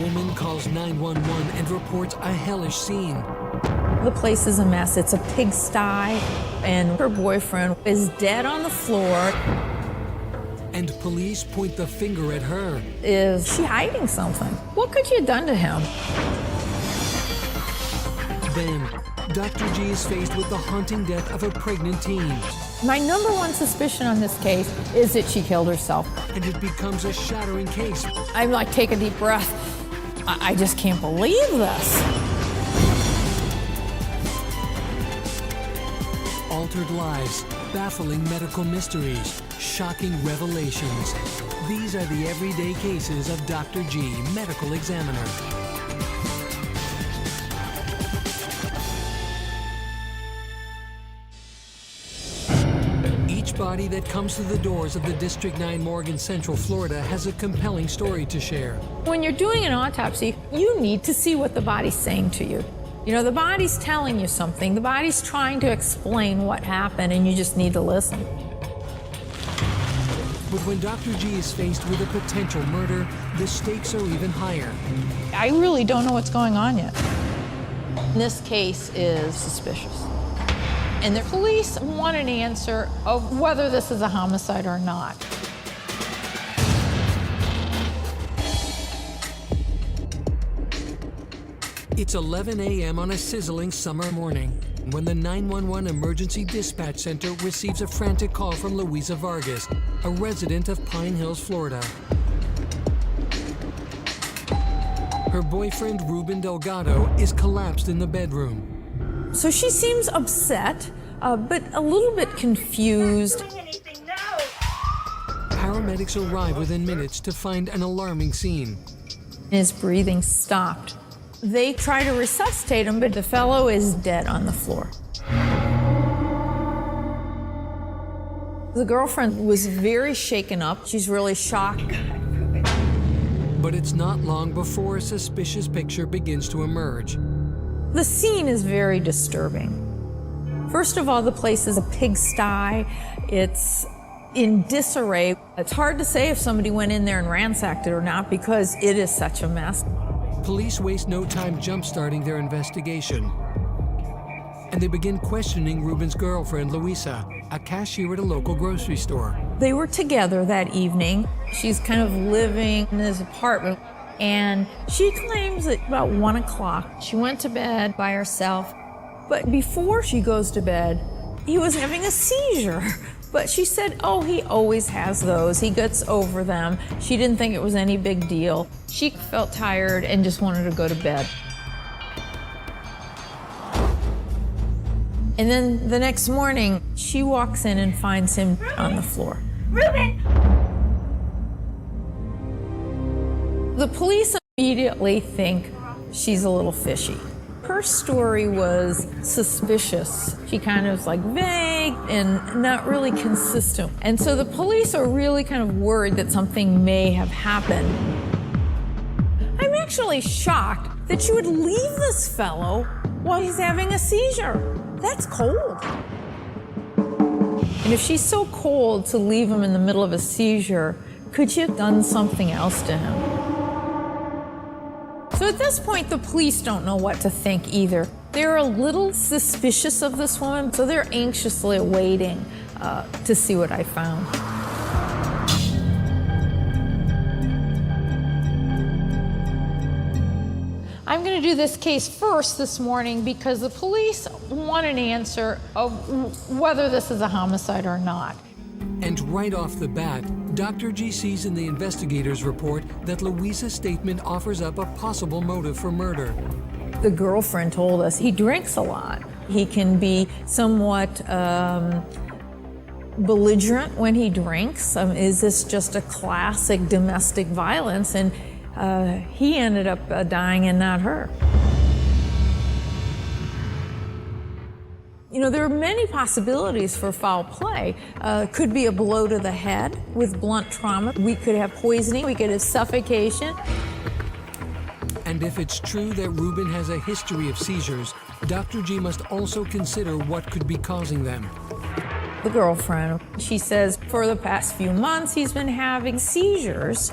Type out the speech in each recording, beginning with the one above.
woman calls 911 and reports a hellish scene. The place is a mess. It's a pigsty, and her boyfriend is dead on the floor. And police point the finger at her. Is she hiding something? What could you have done to him? Then, Dr. G is faced with the haunting death of a pregnant teen. My number one suspicion on this case is that she killed herself. And it becomes a shattering case. I'm like, take a deep breath. I just can't believe this. Altered lives, baffling medical mysteries, shocking revelations. These are the everyday cases of Dr. G, medical examiner. Each body that comes through the doors of the District 9 morgue in Central Florida has a compelling story to share. When you're doing an autopsy, you need to see what the body's saying to you. You know, the body's telling you something. The body's trying to explain what happened, and you just need to listen. But when Dr. G is faced with a potential murder, the stakes are even higher. I really don't know what's going on yet. This case is suspicious. And the police want an answer of whether this is a homicide or not. It's 11 a.m. on a sizzling summer morning when the 911 Emergency Dispatch Center receives a frantic call from Louisa Vargas, a resident of Pine Hills, Florida. Her boyfriend, Ruben Delgado, is collapsed in the bedroom. So she seems upset, but a little bit confused. Paramedics arrive within minutes to find an alarming scene. His breathing stopped. They try to resuscitate him, but the fellow is dead on the floor. The girlfriend was very shaken up. She's really shocked. But it's not long before a suspicious picture begins to emerge. The scene is very disturbing. First of all, the place is a pigsty. It's in disarray. It's hard to say if somebody went in there and ransacked it or not because it is such a mess. Police waste no time jump-starting their investigation. And they begin questioning Ruben's girlfriend, Louisa, a cashier at a local grocery store. They were together that evening. She's kind of living in his apartment. And she claims that about 1 o'clock, she went to bed by herself. But before she goes to bed, he was having a seizure. But she said, oh, he always has those. He gets over them. She didn't think it was any big deal. She felt tired and just wanted to go to bed. And then the next morning, she walks in and finds him on the floor. Ruben! The police immediately think she's a little fishy. Her story was suspicious. She kind of was like vague and not really consistent. And so the police are really kind of worried that something may have happened. I'm actually shocked that you would leave this fellow while he's having a seizure. That's cold. And if she's so cold to leave him in the middle of a seizure, could you have done something else to him? So at this point, the police don't know what to think either. They're a little suspicious of this woman, so they're anxiously awaiting to see what I found. I'm going to do this case first this morning because the police want an answer of whether this is a homicide or not. And right off the bat, Dr. G sees in the investigator's report that Louisa's statement offers up a possible motive for murder. The girlfriend told us he drinks a lot. He can be somewhat belligerent when he drinks. Is this just a classic domestic violence? And he ended up dying and not her. You know, there are many possibilities for foul play. Could be a blow to the head with blunt trauma. We could have poisoning. We could have suffocation. And if it's true that Ruben has a history of seizures, Dr. G must also consider what could be causing them. The girlfriend, she says for the past few months he's been having seizures.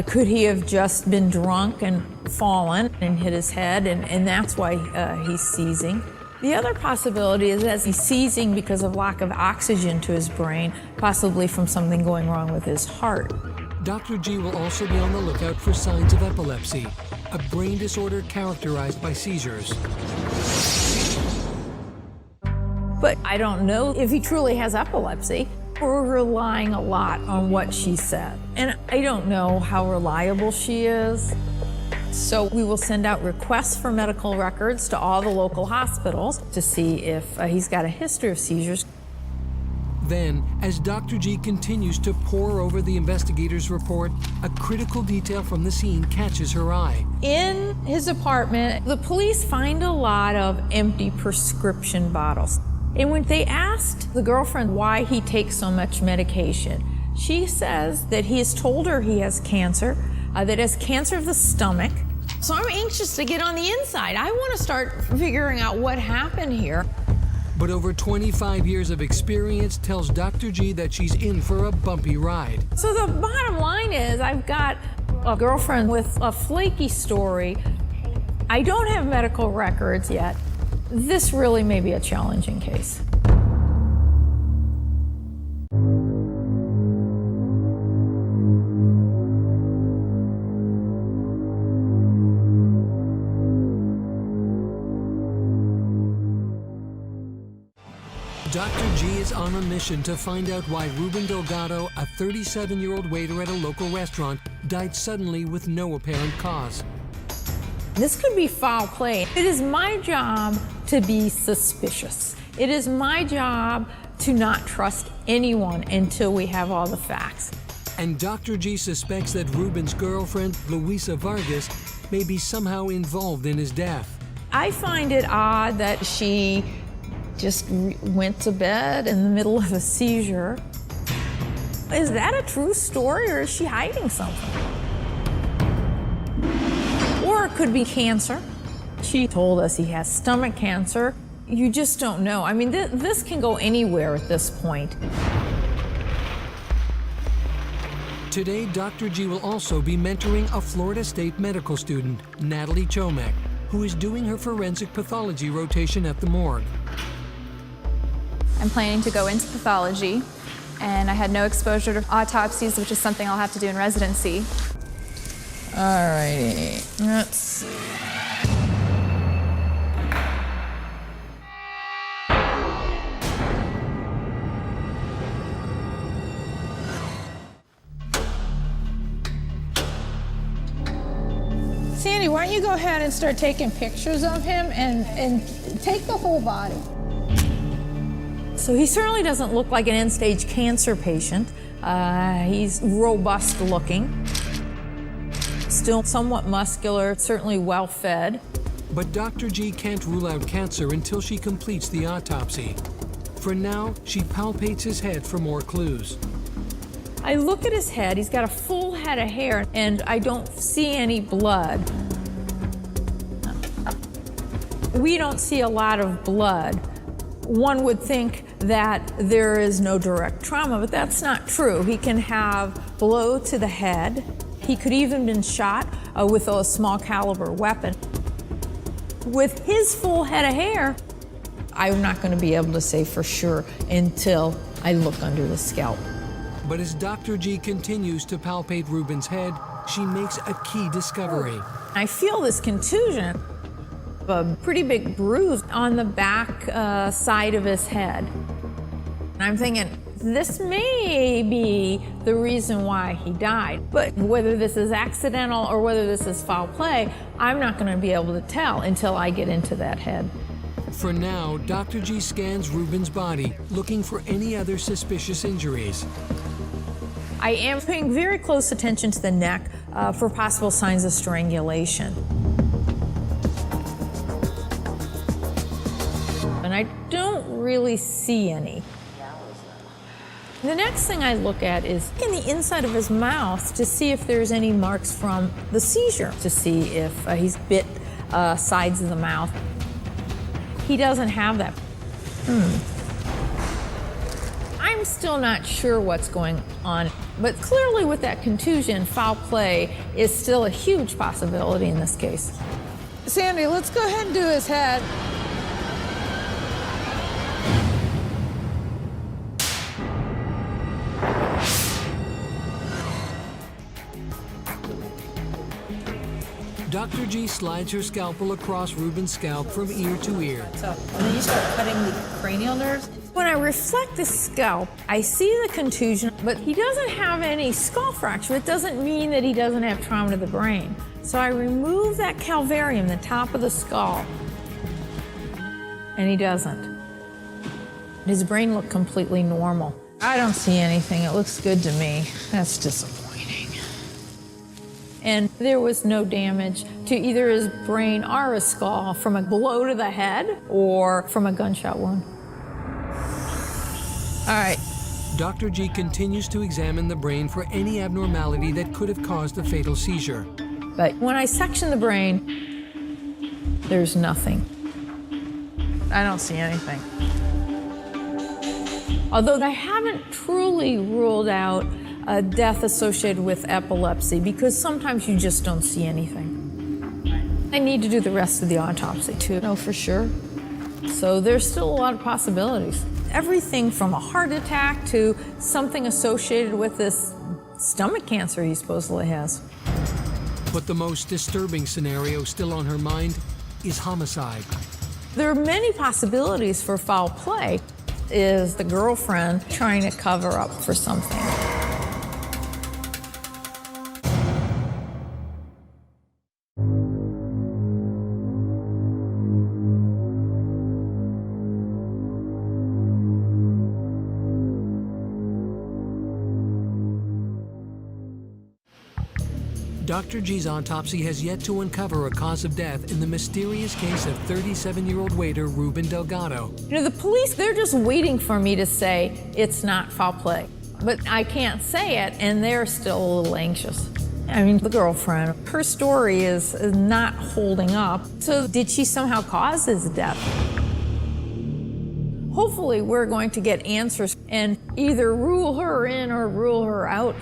Could he have just been drunk and fallen and hit his head, and that's why he's seizing. The other possibility is that he's seizing because of lack of oxygen to his brain, possibly from something going wrong with his heart. Dr. G will also be on the lookout for signs of epilepsy, a brain disorder characterized by seizures. But I don't know if he truly has epilepsy. We're relying a lot on what she said. And I don't know how reliable she is. So we will send out requests for medical records to all the local hospitals to see if he's got a history of seizures. Then, as Dr. G continues to pore over the investigator's report, a critical detail from the scene catches her eye. In his apartment, the police find a lot of empty prescription bottles. And when they asked the girlfriend why he takes so much medication, she says that he has told her he has cancer, that he has cancer of the stomach. So I'm anxious to get on the inside. I want to start figuring out what happened here. But over 25 years of experience tells Dr. G that she's in for a bumpy ride. So the bottom line is I've got a girlfriend with a flaky story. I don't have medical records yet. This really may be a challenging case. Dr. G is on a mission to find out why Ruben Delgado, a 37-year-old waiter at a local restaurant, died suddenly with no apparent cause. This could be foul play. It is my job to be suspicious. It is my job to not trust anyone until we have all the facts. And Dr. G suspects that Ruben's girlfriend, Luisa Vargas, may be somehow involved in his death. I find it odd that she just went to bed in the middle of a seizure. Is that a true story, or is she hiding something? Or it could be cancer. She told us he has stomach cancer. You just don't know. I mean, this can go anywhere at this point. Today, Dr. G will also be mentoring a Florida State medical student, Natalie Chomek, who is doing her forensic pathology rotation at the morgue. I'm planning to go into pathology, and I had no exposure to autopsies, which is something I'll have to do in residency. All righty, let's see. Sandy, why don't you go ahead and start taking pictures of him and take the whole body. So he certainly doesn't look like an end-stage cancer patient. He's robust looking, still somewhat muscular, certainly well-fed. But Dr. G can't rule out cancer until she completes the autopsy. For now, she palpates his head for more clues. I look at his head, he's got a full head of hair, and I don't see any blood. We don't see a lot of blood. One would think that there is no direct trauma, but that's not true. He can have blow to the head. He could even been shot with a small caliber weapon. With his full head of hair, I'm not going to be able to say for sure until I look under the scalp. But as Dr. G continues to palpate Ruben's head, she makes a key discovery. I feel this contusion, a pretty big bruise on the back side of his head. And I'm thinking, this may be the reason why he died. But whether this is accidental or whether this is foul play, I'm not going to be able to tell until I get into that head. For now, Dr. G scans Ruben's body, looking for any other suspicious injuries. I am paying very close attention to the neck for possible signs of strangulation. And I don't really see any. The next thing I look at is in the inside of his mouth to see if there's any marks from the seizure, to see if he's bit sides of the mouth. He doesn't have that. I'm I'm still not sure what's going on, but clearly with that contusion, foul play is still a huge possibility in this case. Sandy, let's go ahead and do his head. Dr. G slides her scalpel across Ruben's scalp from ear to ear. And then you start cutting the cranial nerves. When I reflect the scalp, I see the contusion, but he doesn't have any skull fracture. It doesn't mean that he doesn't have trauma to the brain. So I remove that calvarium, the top of the skull, and he doesn't. His brain looked completely normal. I don't see anything. It looks good to me. That's disappointing. And there was no damage to either his brain or his skull from a blow to the head or from a gunshot wound. All right. Dr. G continues to examine the brain for any abnormality that could have caused the fatal seizure. But when I section the brain, there's nothing. I don't see anything. Although I haven't truly ruled out a death associated with epilepsy because sometimes you just don't see anything. I need to do the rest of the autopsy to know for sure. So there's still a lot of possibilities. Everything from a heart attack to something associated with this stomach cancer he supposedly has. But the most disturbing scenario still on her mind is homicide. There are many possibilities for foul play. Is the girlfriend trying to cover up for something? Dr. G's autopsy has yet to uncover a cause of death in the mysterious case of 37-year-old waiter Ruben Delgado. You know, the police, they're just waiting for me to say it's not foul play. But I can't say it, and they're still a little anxious. I mean, the girlfriend, her story is not holding up. So did she somehow cause his death? Hopefully, we're going to get answers and either rule her in or rule her out.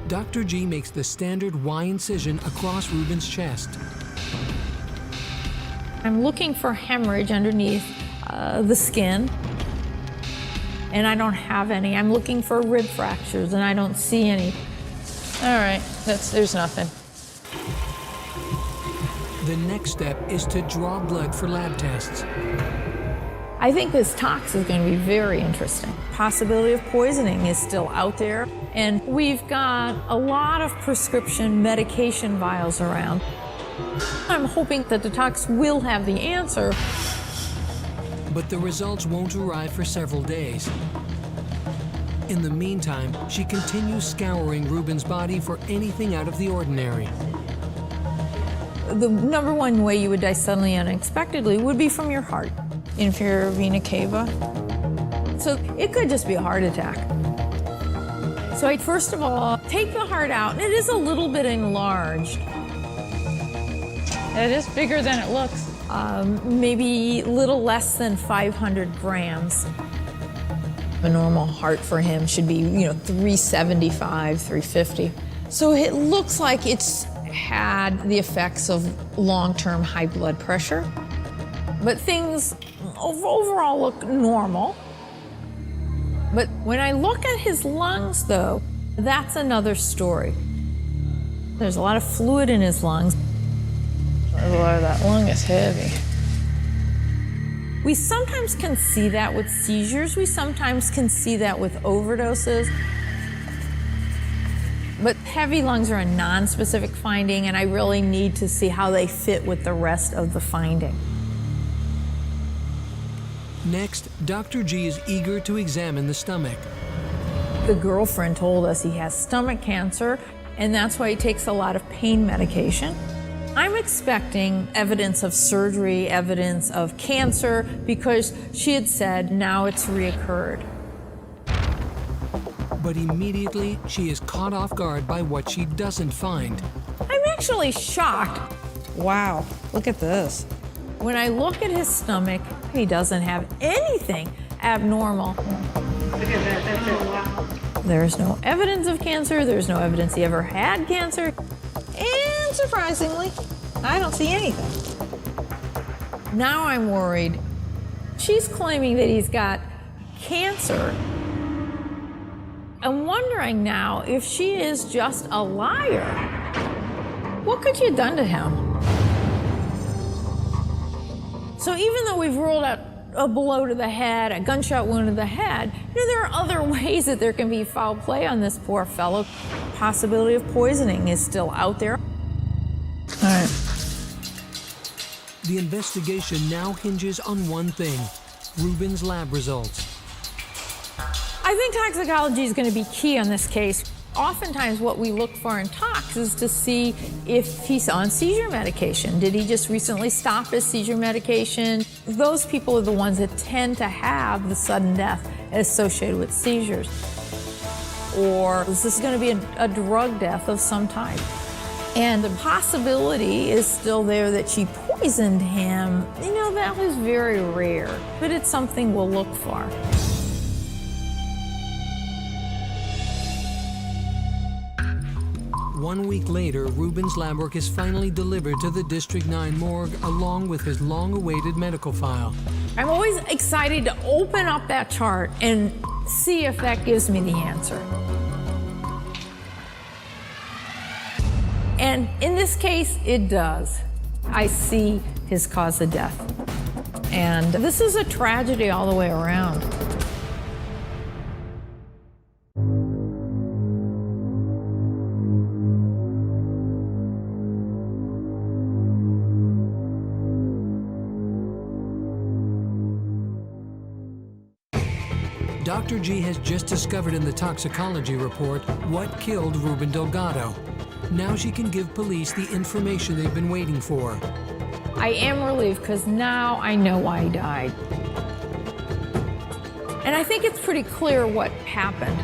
Dr. G makes the standard Y incision across Ruben's chest. I'm looking for hemorrhage underneath the skin, and I don't have any. I'm looking for rib fractures, and I don't see any. All right, there's nothing. The next step is to draw blood for lab tests. I think this tox is going to be very interesting. Possibility of poisoning is still out there, and we've got a lot of prescription medication vials around. I'm hoping that the tox will have the answer. But the results won't arrive for several days. In the meantime, she continues scouring Ruben's body for anything out of the ordinary. The number one way you would die suddenly and unexpectedly would be from your heart. Inferior vena cava. So it could just be a heart attack. So I first of all take the heart out, and it is a little bit enlarged. It is bigger than it looks. Maybe a little less than 500 grams. A normal heart for him should be, 375, 350. So it looks like it's had the effects of long-term high blood pressure. But things overall look normal. But when I look at his lungs, though, that's another story. There's a lot of fluid in his lungs. A lot of that lung is heavy. We sometimes can see that with seizures. We sometimes can see that with overdoses. But heavy lungs are a non-specific finding, and I really need to see how they fit with the rest of the finding. Next, Dr. G is eager to examine the stomach. The girlfriend told us he has stomach cancer, and that's why he takes a lot of pain medication. I'm expecting evidence of surgery, evidence of cancer, because she had said now it's reoccurred. But immediately, she is caught off guard by what she doesn't find. I'm actually shocked. Wow, look at this. When I look at his stomach, he doesn't have anything abnormal. Look at that, that's it, wow. There's no evidence of cancer. There's no evidence he ever had cancer. And surprisingly, I don't see anything. Now I'm worried. She's claiming that he's got cancer. I'm wondering now if she is just a liar. What could she have done to him? So even though we've ruled out a blow to the head, a gunshot wound to the head, there are other ways that there can be foul play on this poor fellow. Possibility of poisoning is still out there. All right. The investigation now hinges on one thing: Ruben's lab results. I think toxicology is going to be key on this case. Oftentimes what we look for in tox is to see if he's on seizure medication. Did he just recently stop his seizure medication? Those people are the ones that tend to have the sudden death associated with seizures. Or is this going to be a drug death of some type? And the possibility is still there that she poisoned him. That was very rare, but it's something we'll look for. One week later, Ruben's lab work is finally delivered to the District 9 morgue along with his long-awaited medical file. I'm always excited to open up that chart and see if that gives me the answer. And in this case, it does. I see his cause of death. And this is a tragedy all the way around. Dr. G has just discovered in the toxicology report what killed Ruben Delgado. Now she can give police the information they've been waiting for. I am relieved because now I know why he died. And I think it's pretty clear what happened.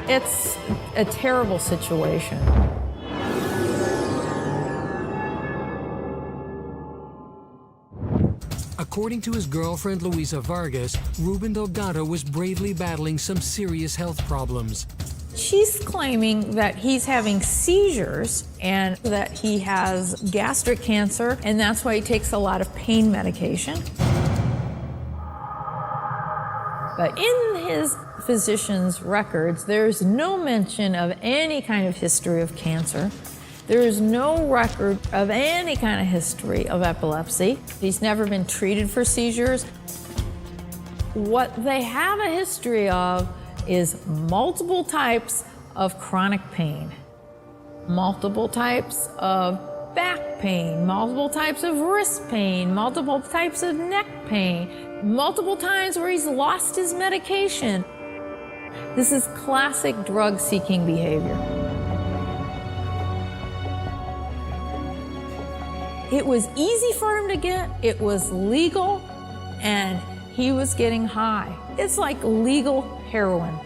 It's a terrible situation. According to his girlfriend, Luisa Vargas, Ruben Delgado was bravely battling some serious health problems. She's claiming that he's having seizures and that he has gastric cancer, and that's why he takes a lot of pain medication. But in his physician's records, there's no mention of any kind of history of cancer. There is no record of any kind of history of epilepsy. He's never been treated for seizures. What they have a history of is multiple types of chronic pain, multiple types of back pain, multiple types of wrist pain, multiple types of neck pain, multiple times where he's lost his medication. This is classic drug-seeking behavior. It was easy for him to get, it was legal, and he was getting high. It's like legal heroin.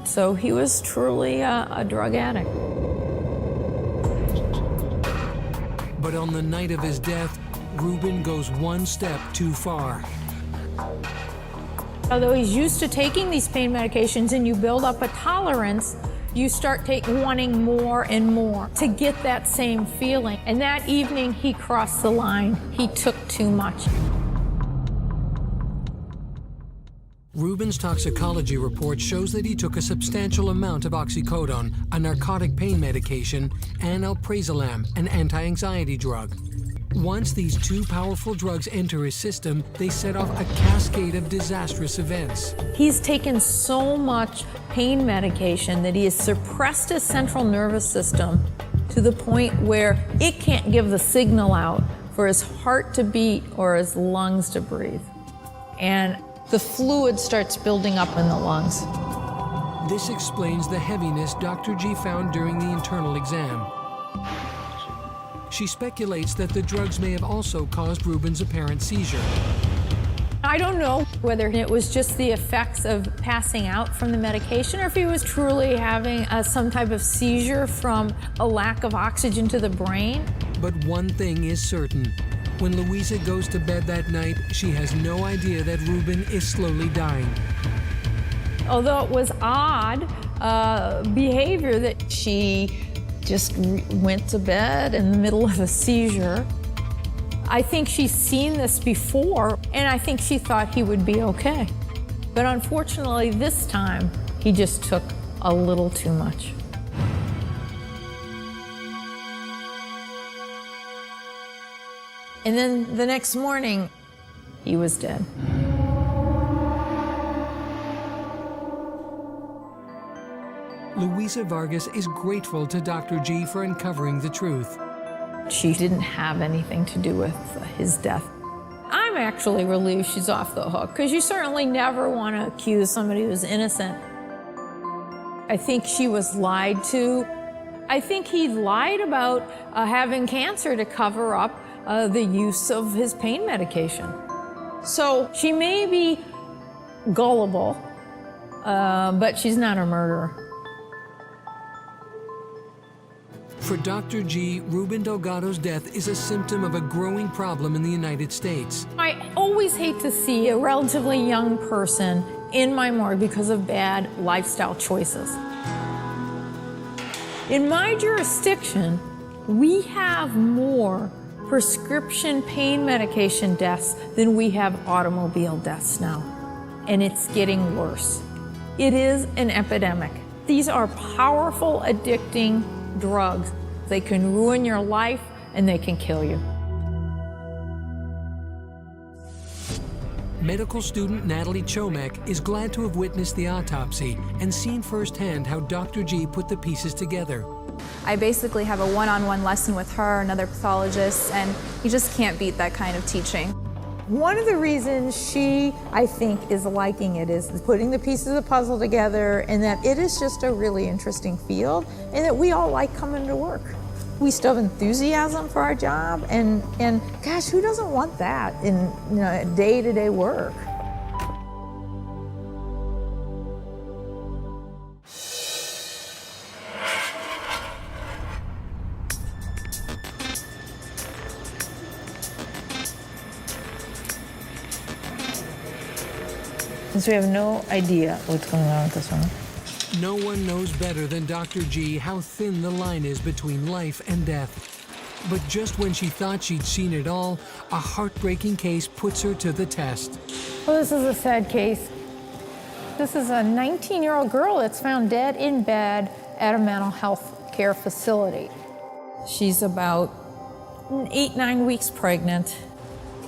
So he was truly a drug addict. But on the night of his death, Ruben goes one step too far. Although he's used to taking these pain medications and you build up a tolerance, you start wanting more and more to get that same feeling. And that evening, he crossed the line. He took too much. Ruben's toxicology report shows that he took a substantial amount of oxycodone, a narcotic pain medication, and alprazolam, an anti-anxiety drug. Once these two powerful drugs enter his system, they set off a cascade of disastrous events. He's taken so much pain medication that he has suppressed his central nervous system to the point where it can't give the signal out for his heart to beat or his lungs to breathe. And the fluid starts building up in the lungs. This explains the heaviness Dr. G found during the internal exam. She speculates that the drugs may have also caused Ruben's apparent seizure. I don't know whether it was just the effects of passing out from the medication or if he was truly having some type of seizure from a lack of oxygen to the brain. But one thing is certain. When Louisa goes to bed that night, she has no idea that Ruben is slowly dying. Although it was odd behavior that she just went to bed in the middle of a seizure. I think she's seen this before, and I think she thought he would be okay. But unfortunately, this time, he just took a little too much. And then the next morning, he was dead. Louisa Vargas is grateful to Dr. G for uncovering the truth. She didn't have anything to do with his death. I'm actually relieved she's off the hook, because you certainly never want to accuse somebody who's innocent. I think she was lied to. I think he lied about having cancer to cover up the use of his pain medication. So she may be gullible, but she's not a murderer. For Dr. G, Ruben Delgado's death is a symptom of a growing problem in the United States. I always hate to see a relatively young person in my morgue because of bad lifestyle choices. In my jurisdiction, we have more prescription pain medication deaths than we have automobile deaths now. And it's getting worse. It is an epidemic. These are powerful, addicting drugs. They can ruin your life and they can kill you. Medical student Natalie Chomek is glad to have witnessed the autopsy and seen firsthand how Dr. G put the pieces together. I basically have a one-on-one lesson with her, another pathologist, and you just can't beat that kind of teaching. One of the reasons she, I think, is liking it is putting the pieces of the puzzle together, and that it is just a really interesting field, and that we all like coming to work. We still have enthusiasm for our job, and gosh, who doesn't want that in day-to-day work? Since we have no idea what's going on with this one. No one knows better than Dr. G how thin the line is between life and death. But just when she thought she'd seen it all, a heartbreaking case puts her to the test. Well, this is a sad case. This is a 19-year-old girl that's found dead in bed at a mental health care facility. She's about 8-9 weeks pregnant.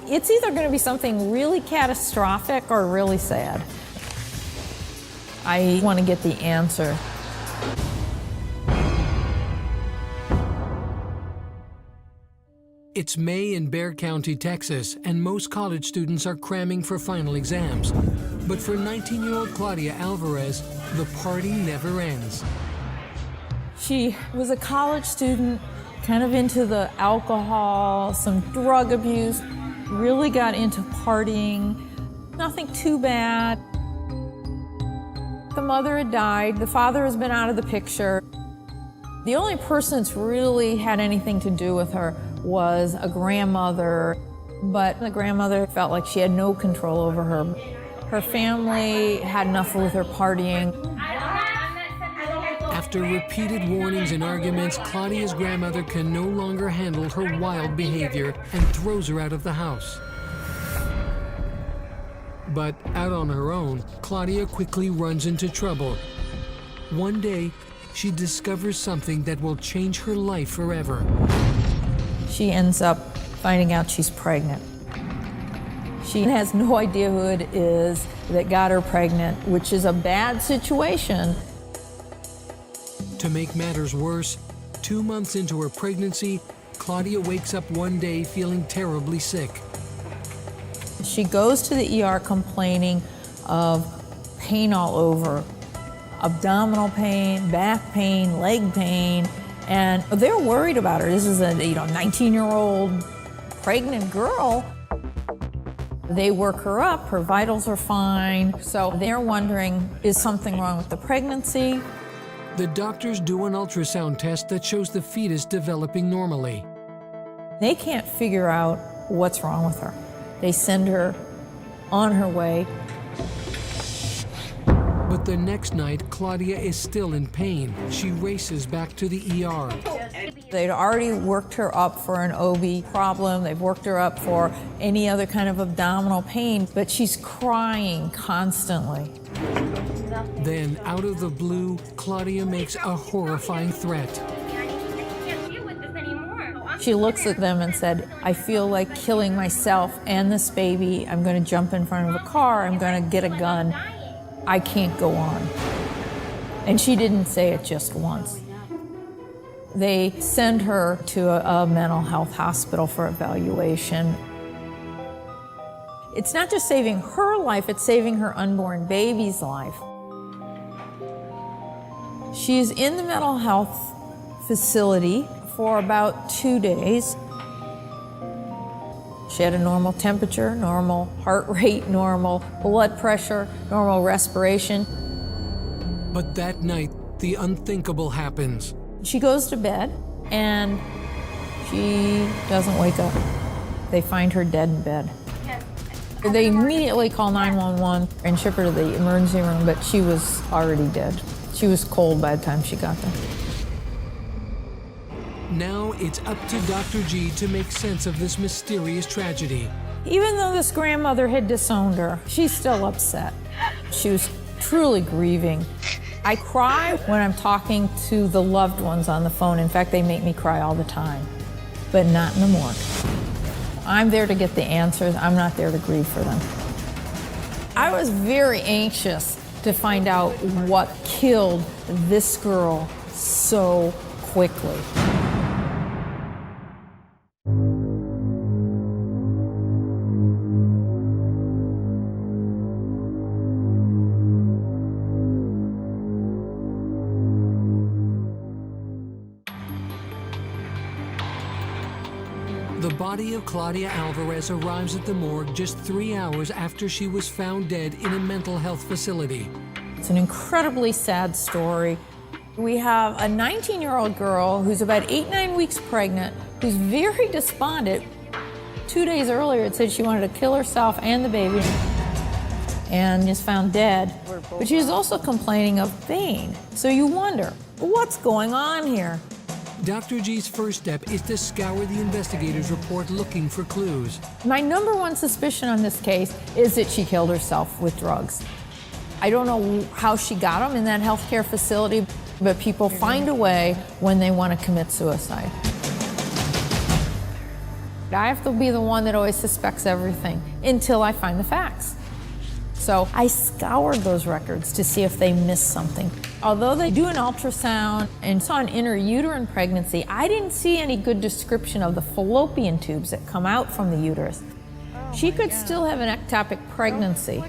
It's either going to be something really catastrophic or really sad. I want to get the answer. It's May in Bexar County, Texas, and most college students are cramming for final exams. But for 19-year-old Claudia Alvarez, the party never ends. She was a college student, kind of into the alcohol, some drug abuse, really got into partying, nothing too bad. The mother had died, the father has been out of the picture. The only person that's really had anything to do with her was a grandmother, but the grandmother felt like she had no control over her. Her family had enough with her partying. After repeated warnings and arguments, Claudia's grandmother can no longer handle her wild behavior and throws her out of the house. But out on her own, Claudia quickly runs into trouble. One day, she discovers something that will change her life forever. She ends up finding out she's pregnant. She has no idea who it is that got her pregnant, which is a bad situation. To make matters worse, 2 months into her pregnancy, Claudia wakes up one day feeling terribly sick. She goes to the ER complaining of pain all over, abdominal pain, back pain, leg pain, and they're worried about her. This is a 19-year-old pregnant girl. They work her up, her vitals are fine. So they're wondering, is something wrong with the pregnancy? The doctors do an ultrasound test that shows the fetus developing normally. They can't figure out what's wrong with her. They send her on her way. But the next night, Claudia is still in pain. She races back to the ER. They'd already worked her up for an OB problem. They've worked her up for any other kind of abdominal pain, but she's crying constantly. Then, out of the blue, Claudia makes a horrifying threat. She looks at them and said, I feel like killing myself and this baby. I'm going to jump in front of a car. I'm going to get a gun. I can't go on. And she didn't say it just once. They send her to a mental health hospital for evaluation. It's not just saving her life, it's saving her unborn baby's life. She's in the mental health facility for about 2 days. She had a normal temperature, normal heart rate, normal blood pressure, normal respiration. But that night, the unthinkable happens. She goes to bed and she doesn't wake up. They find her dead in bed. They immediately call 911 and ship her to the emergency room, but she was already dead. She was cold by the time she got there. Now it's up to Dr. G to make sense of this mysterious tragedy. Even though this grandmother had disowned her, she's still upset. She was truly grieving. I cry when I'm talking to the loved ones on the phone. In fact, they make me cry all the time, but not in the morgue. I'm there to get the answers. I'm not there to grieve for them. I was very anxious to find out what killed this girl so quickly. The body of Claudia Alvarez arrives at the morgue just 3 hours after she was found dead in a mental health facility. It's an incredibly sad story. We have a 19-year-old girl who's about 8-9 weeks pregnant, who's very despondent. 2 days earlier, it said she wanted to kill herself and the baby, and is found dead. But she was also complaining of pain. So you wonder, what's going on here? Dr. G's first step is to scour the investigator's report looking for clues. My number one suspicion on this case is that she killed herself with drugs. I don't know how she got them in that healthcare facility, but people find a way when they want to commit suicide. I have to be the one that always suspects everything until I find the facts. So I scoured those records to see if they missed something. Although they do an ultrasound and saw an intrauterine pregnancy, I didn't see any good description of the fallopian tubes that come out from the uterus. She could still have an ectopic pregnancy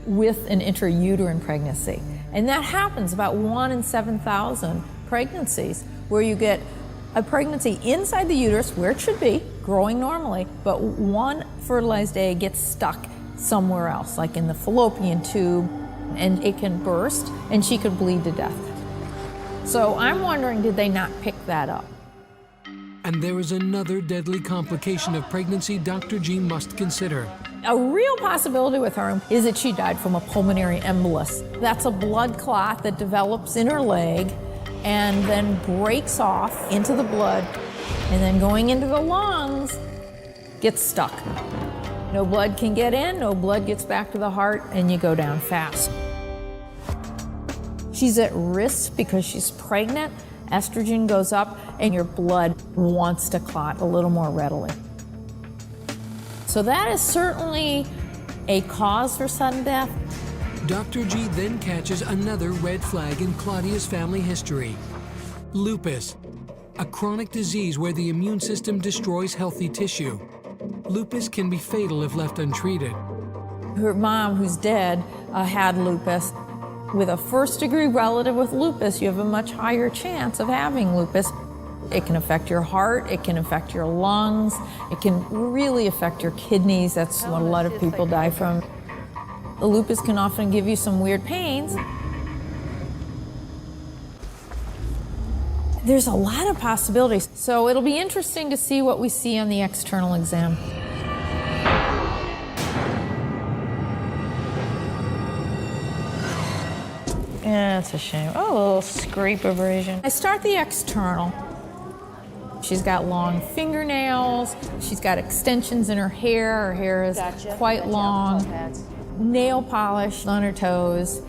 with an intrauterine pregnancy. And that happens about 1 in 7,000 pregnancies, where you get a pregnancy inside the uterus, where it should be, growing normally, but one fertilized egg gets stuck somewhere else, like in the fallopian tube, and it can burst, and she could bleed to death. So I'm wondering, did they not pick that up? And there is another deadly complication of pregnancy Dr. G must consider. A real possibility with her is that she died from a pulmonary embolus. That's a blood clot that develops in her leg and then breaks off into the blood, and then going into the lungs, gets stuck. No blood can get in, no blood gets back to the heart, and you go down fast. She's at risk because she's pregnant. Estrogen goes up, and your blood wants to clot a little more readily. So that is certainly a cause for sudden death. Dr. G then catches another red flag in Claudia's family history. Lupus, a chronic disease where the immune system destroys healthy tissue. Lupus can be fatal if left untreated. Her mom, who's dead, had lupus. With a first-degree relative with lupus, you have a much higher chance of having lupus. It can affect your heart, it can affect your lungs, it can really affect your kidneys. That's what a lot of people die from. The lupus can often give you some weird pains. There's a lot of possibilities. So it'll be interesting to see what we see on the external exam. Yeah, it's a shame. Oh, a little scrape abrasion. I start the external. She's got long fingernails. She's got extensions in her hair. Her hair is quite long. Nail polish on her toes.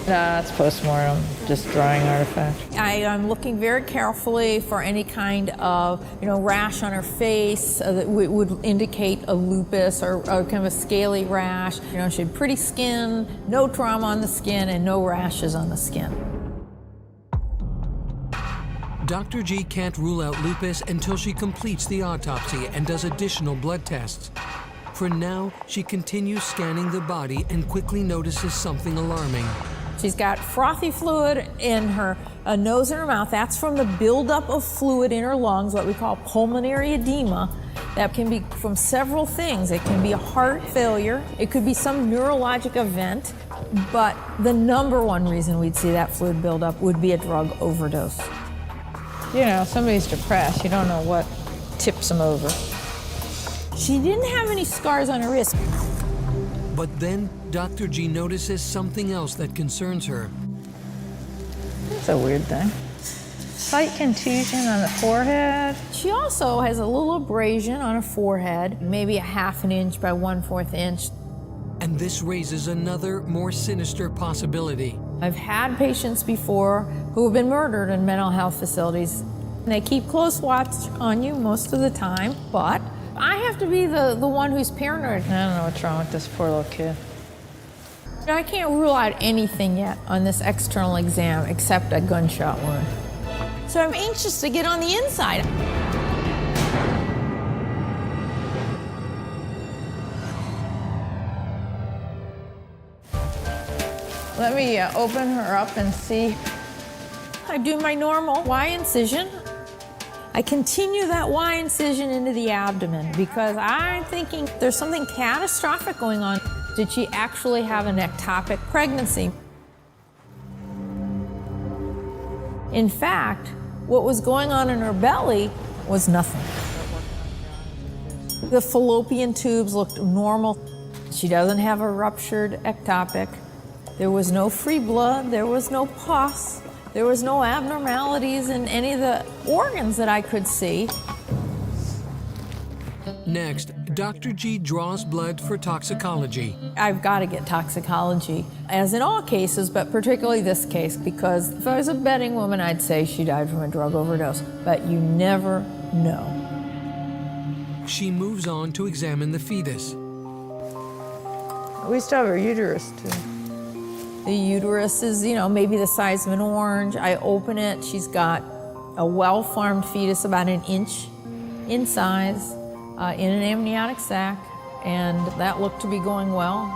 Nah, it's postmortem, just drying artifact. I'm looking very carefully for any kind of, rash on her face that would indicate a lupus or kind of a scaly rash. She had pretty skin, no trauma on the skin, and no rashes on the skin. Dr. G can't rule out lupus until she completes the autopsy and does additional blood tests. For now, she continues scanning the body and quickly notices something alarming. She's got frothy fluid in her nose and her mouth. That's from the buildup of fluid in her lungs, what we call pulmonary edema. That can be from several things. It can be a heart failure. It could be some neurologic event. But the number one reason we'd see that fluid buildup would be a drug overdose. Somebody's depressed. You don't know what tips them over. She didn't have any scars on her wrist. But then Dr. G notices something else that concerns her. That's a weird thing. Slight contusion on the forehead. She also has a little abrasion on her forehead, maybe a 1/2 inch by 1/4 inch. And this raises another, more sinister possibility. I've had patients before who have been murdered in mental health facilities. They keep close watch on you most of the time, but I have to be the one who's paranoid. I don't know what's wrong with this poor little kid. I can't rule out anything yet on this external exam except a gunshot wound. So I'm anxious to get on the inside. Let me open her up and see. I do my normal Y incision. I continue that Y incision into the abdomen because I'm thinking there's something catastrophic going on. Did she actually have an ectopic pregnancy? In fact, what was going on in her belly was nothing. The fallopian tubes looked normal. She doesn't have a ruptured ectopic. There was no free blood, there was no pus, there was no abnormalities in any of the organs that I could see. Next, Dr. G draws blood for toxicology. I've got to get toxicology, as in all cases, but particularly this case, because if I was a betting woman, I'd say she died from a drug overdose, but you never know. She moves on to examine the fetus. We still have her uterus, too. The uterus is, maybe the size of an orange. I open it. She's got a well-formed fetus, about 1 inch in size, in an amniotic sac, and that looked to be going well.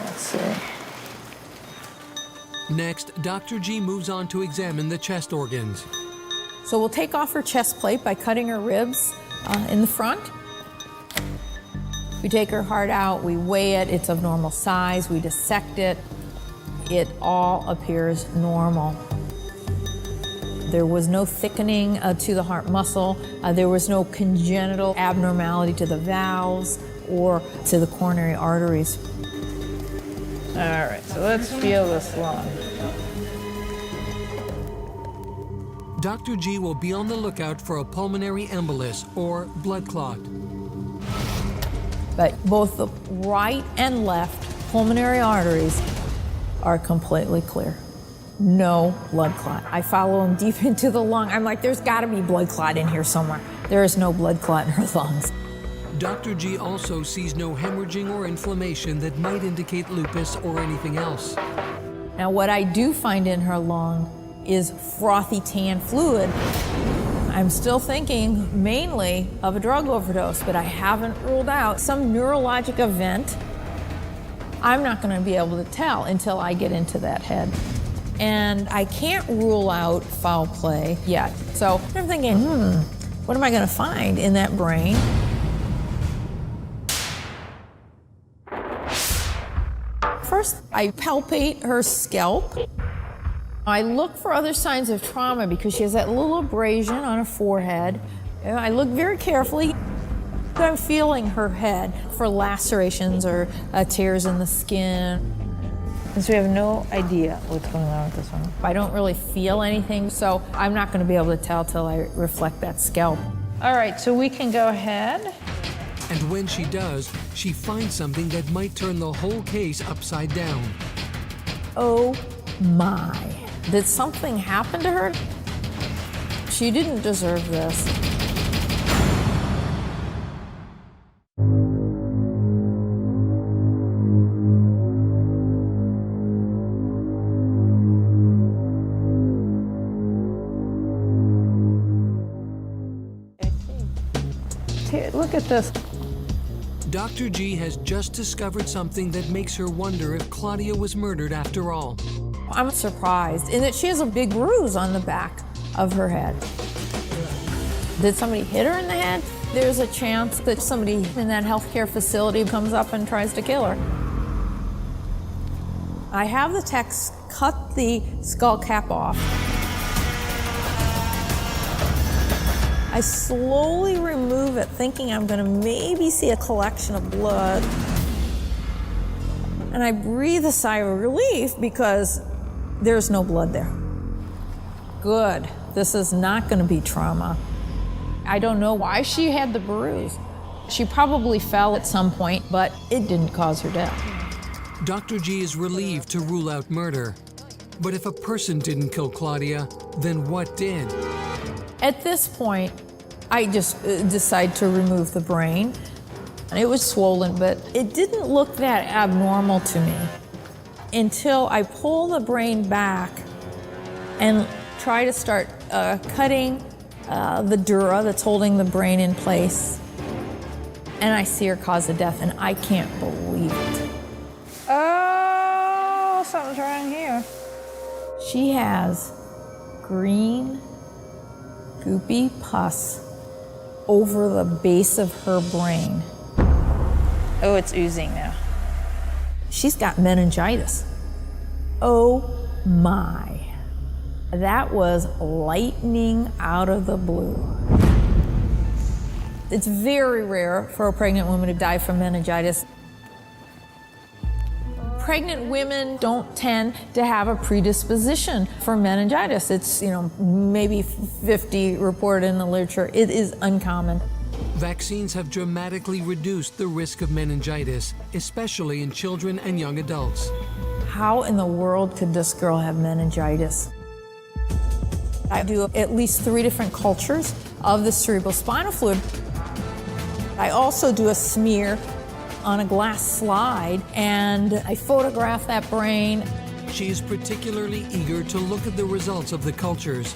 Let's see. Next, Dr. G moves on to examine the chest organs. So we'll take off her chest plate by cutting her ribs in the front. We take her heart out, we weigh it, it's of normal size, we dissect it. It all appears normal. There was no thickening to the heart muscle. There was no congenital abnormality to the valves or to the coronary arteries. All right, so let's feel this lung. Dr. G will be on the lookout for a pulmonary embolus or blood clot. But both the right and left pulmonary arteries are completely clear. No blood clot. I follow them deep into the lung. I'm like, there's got to be blood clot in here somewhere. There is no blood clot in her lungs. Dr. G also sees no hemorrhaging or inflammation that might indicate lupus or anything else. Now, what I do find in her lung is frothy tan fluid. I'm still thinking mainly of a drug overdose, but I haven't ruled out some neurologic event. I'm not going to be able to tell until I get into that head. and I can't rule out foul play yet. So I'm thinking, what am I going to find in that brain? First, I palpate her scalp. I look for other signs of trauma because she has that little abrasion on her forehead. And I look very carefully. I'm feeling her head for lacerations or tears in the skin. And so we have no idea what's going on with this one. I don't really feel anything, so I'm not going to be able to tell till I reflect that scalp. All right, so we can go ahead. And when she does, she finds something that might turn the whole case upside down. Oh my. Did something happen to her? She didn't deserve this. Here, look at this. Dr. G has just discovered something that makes her wonder if Claudia was murdered after all. I'm surprised in that she has a big bruise on the back of her head. Did somebody hit her in the head? There's a chance that somebody in that healthcare facility comes up and tries to kill her. I have the techs cut the skull cap off. I slowly remove it, thinking I'm going to maybe see a collection of blood. And I breathe a sigh of relief because there's no blood there. Good. This is not going to be trauma. I don't know why she had the bruise. She probably fell at some point, but it didn't cause her death. Dr. G is relieved to rule out murder. But if a person didn't kill Claudia, then what did? At this point, I just decide to remove the brain. It was swollen, but it didn't look that abnormal to me until I pull the brain back and try to start cutting the dura that's holding the brain in place. And I see her cause of death, and I can't believe it. Oh, something's wrong here. She has green, goopy pus over the base of her brain. Oh, it's oozing now. She's got meningitis. Oh my. That was lightning out of the blue. It's very rare for a pregnant woman to die from meningitis. Pregnant women don't tend to have a predisposition for meningitis. It's, maybe 50 reported in the literature. It is uncommon. Vaccines have dramatically reduced the risk of meningitis, especially in children and young adults. How in the world could this girl have meningitis? I do at least 3 different cultures of the cerebrospinal fluid. I also do a smear on a glass slide, and I photograph that brain. She is particularly eager to look at the results of the cultures.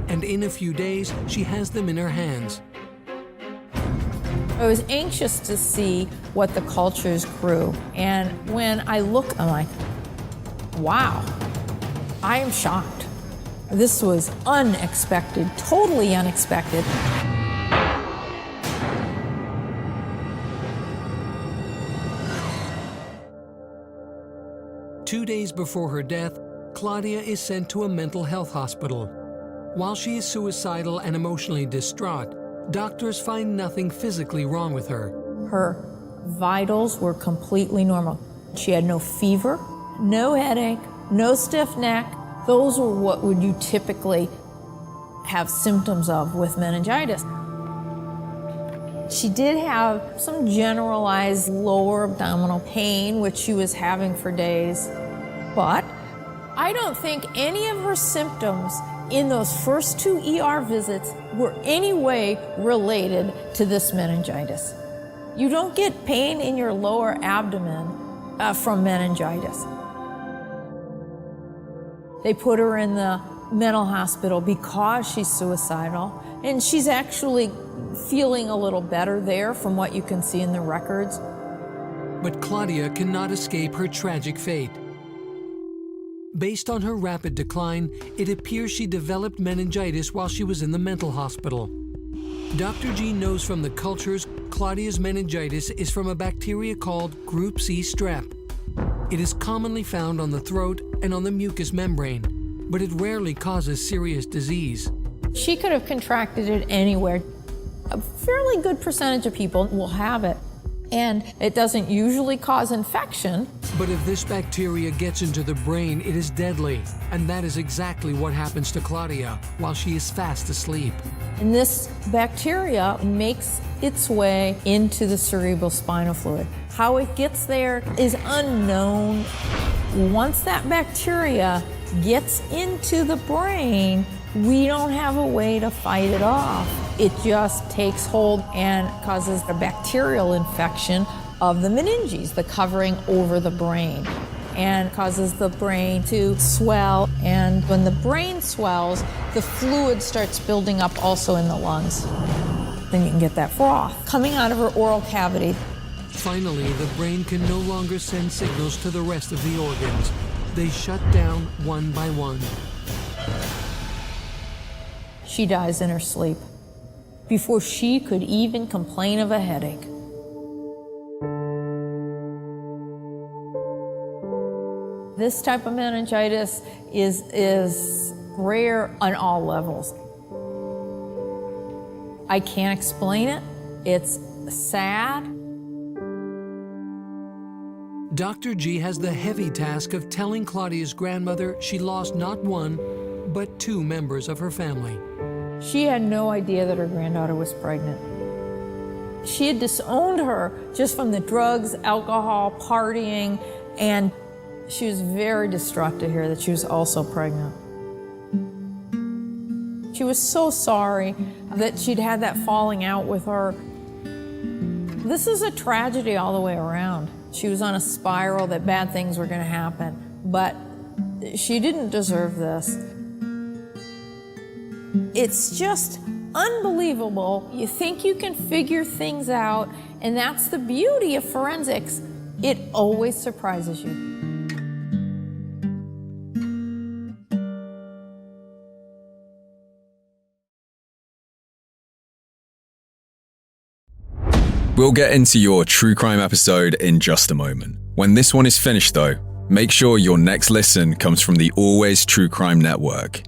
And in a few days, she has them in her hands. I was anxious to see what the cultures grew. And when I look, I'm like, wow, I am shocked. This was unexpected, totally unexpected. Two days before her death, Claudia is sent to a mental health hospital. While she is suicidal and emotionally distraught, doctors find nothing physically wrong with her. Her vitals were completely normal. She had no fever, no headache, no stiff neck. Those were what would you typically have symptoms of with meningitis. She did have some generalized lower abdominal pain, which she was having for days. But I don't think any of her symptoms in those first 2 ER visits were any way related to this meningitis. You don't get pain in your lower abdomen from meningitis. They put her in the mental hospital because she's suicidal, and she's actually feeling a little better there from what you can see in the records. But Claudia cannot escape her tragic fate. Based on her rapid decline, it appears she developed meningitis while she was in the mental hospital. Dr. G knows from the cultures Claudia's meningitis is from a bacteria called Group C strep. It is commonly found on the throat and on the mucous membrane, but it rarely causes serious disease. She could have contracted it anywhere. A fairly good percentage of people will have it, and it doesn't usually cause infection. But if this bacteria gets into the brain, it is deadly, and that is exactly what happens to Claudia while she is fast asleep. And this bacteria makes its way into the cerebrospinal fluid. How it gets there is unknown. Once that bacteria gets into the brain, we don't have a way to fight it off. It just takes hold and causes a bacterial infection of the meninges, the covering over the brain, and causes the brain to swell. And when the brain swells, the fluid starts building up also in the lungs. Then you can get that froth coming out of her oral cavity. Finally, the brain can no longer send signals to the rest of the organs. They shut down one by one. She dies in her sleep before she could even complain of a headache. This type of meningitis is rare on all levels. I can't explain it. It's sad. Dr. G has the heavy task of telling Claudia's grandmother she lost not one, but two members of her family. She had no idea that her granddaughter was pregnant. She had disowned her just from the drugs, alcohol, partying, and she was very distraught to hear that she was also pregnant. She was so sorry that she'd had that falling out with her. This is a tragedy all the way around. She was on a spiral that bad things were going to happen, but she didn't deserve this. It's just unbelievable. You think you can figure things out, and that's the beauty of forensics. It always surprises you. We'll get into your true crime episode in just a moment. When this one is finished though, make sure your next listen comes from the Always True Crime Network.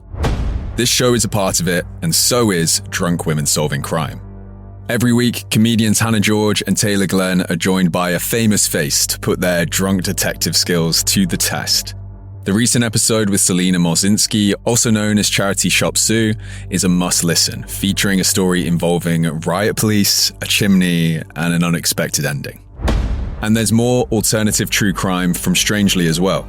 This show is a part of it, and so is Drunk Women Solving Crime. Every week, comedians Hannah George and Taylor Glenn are joined by a famous face to put their drunk detective skills to the test. The recent episode with Selena Morzinski, also known as Charity Shop Sue, is a must-listen, featuring a story involving riot police, a chimney, and an unexpected ending. And there's more alternative true crime from Strangely as well.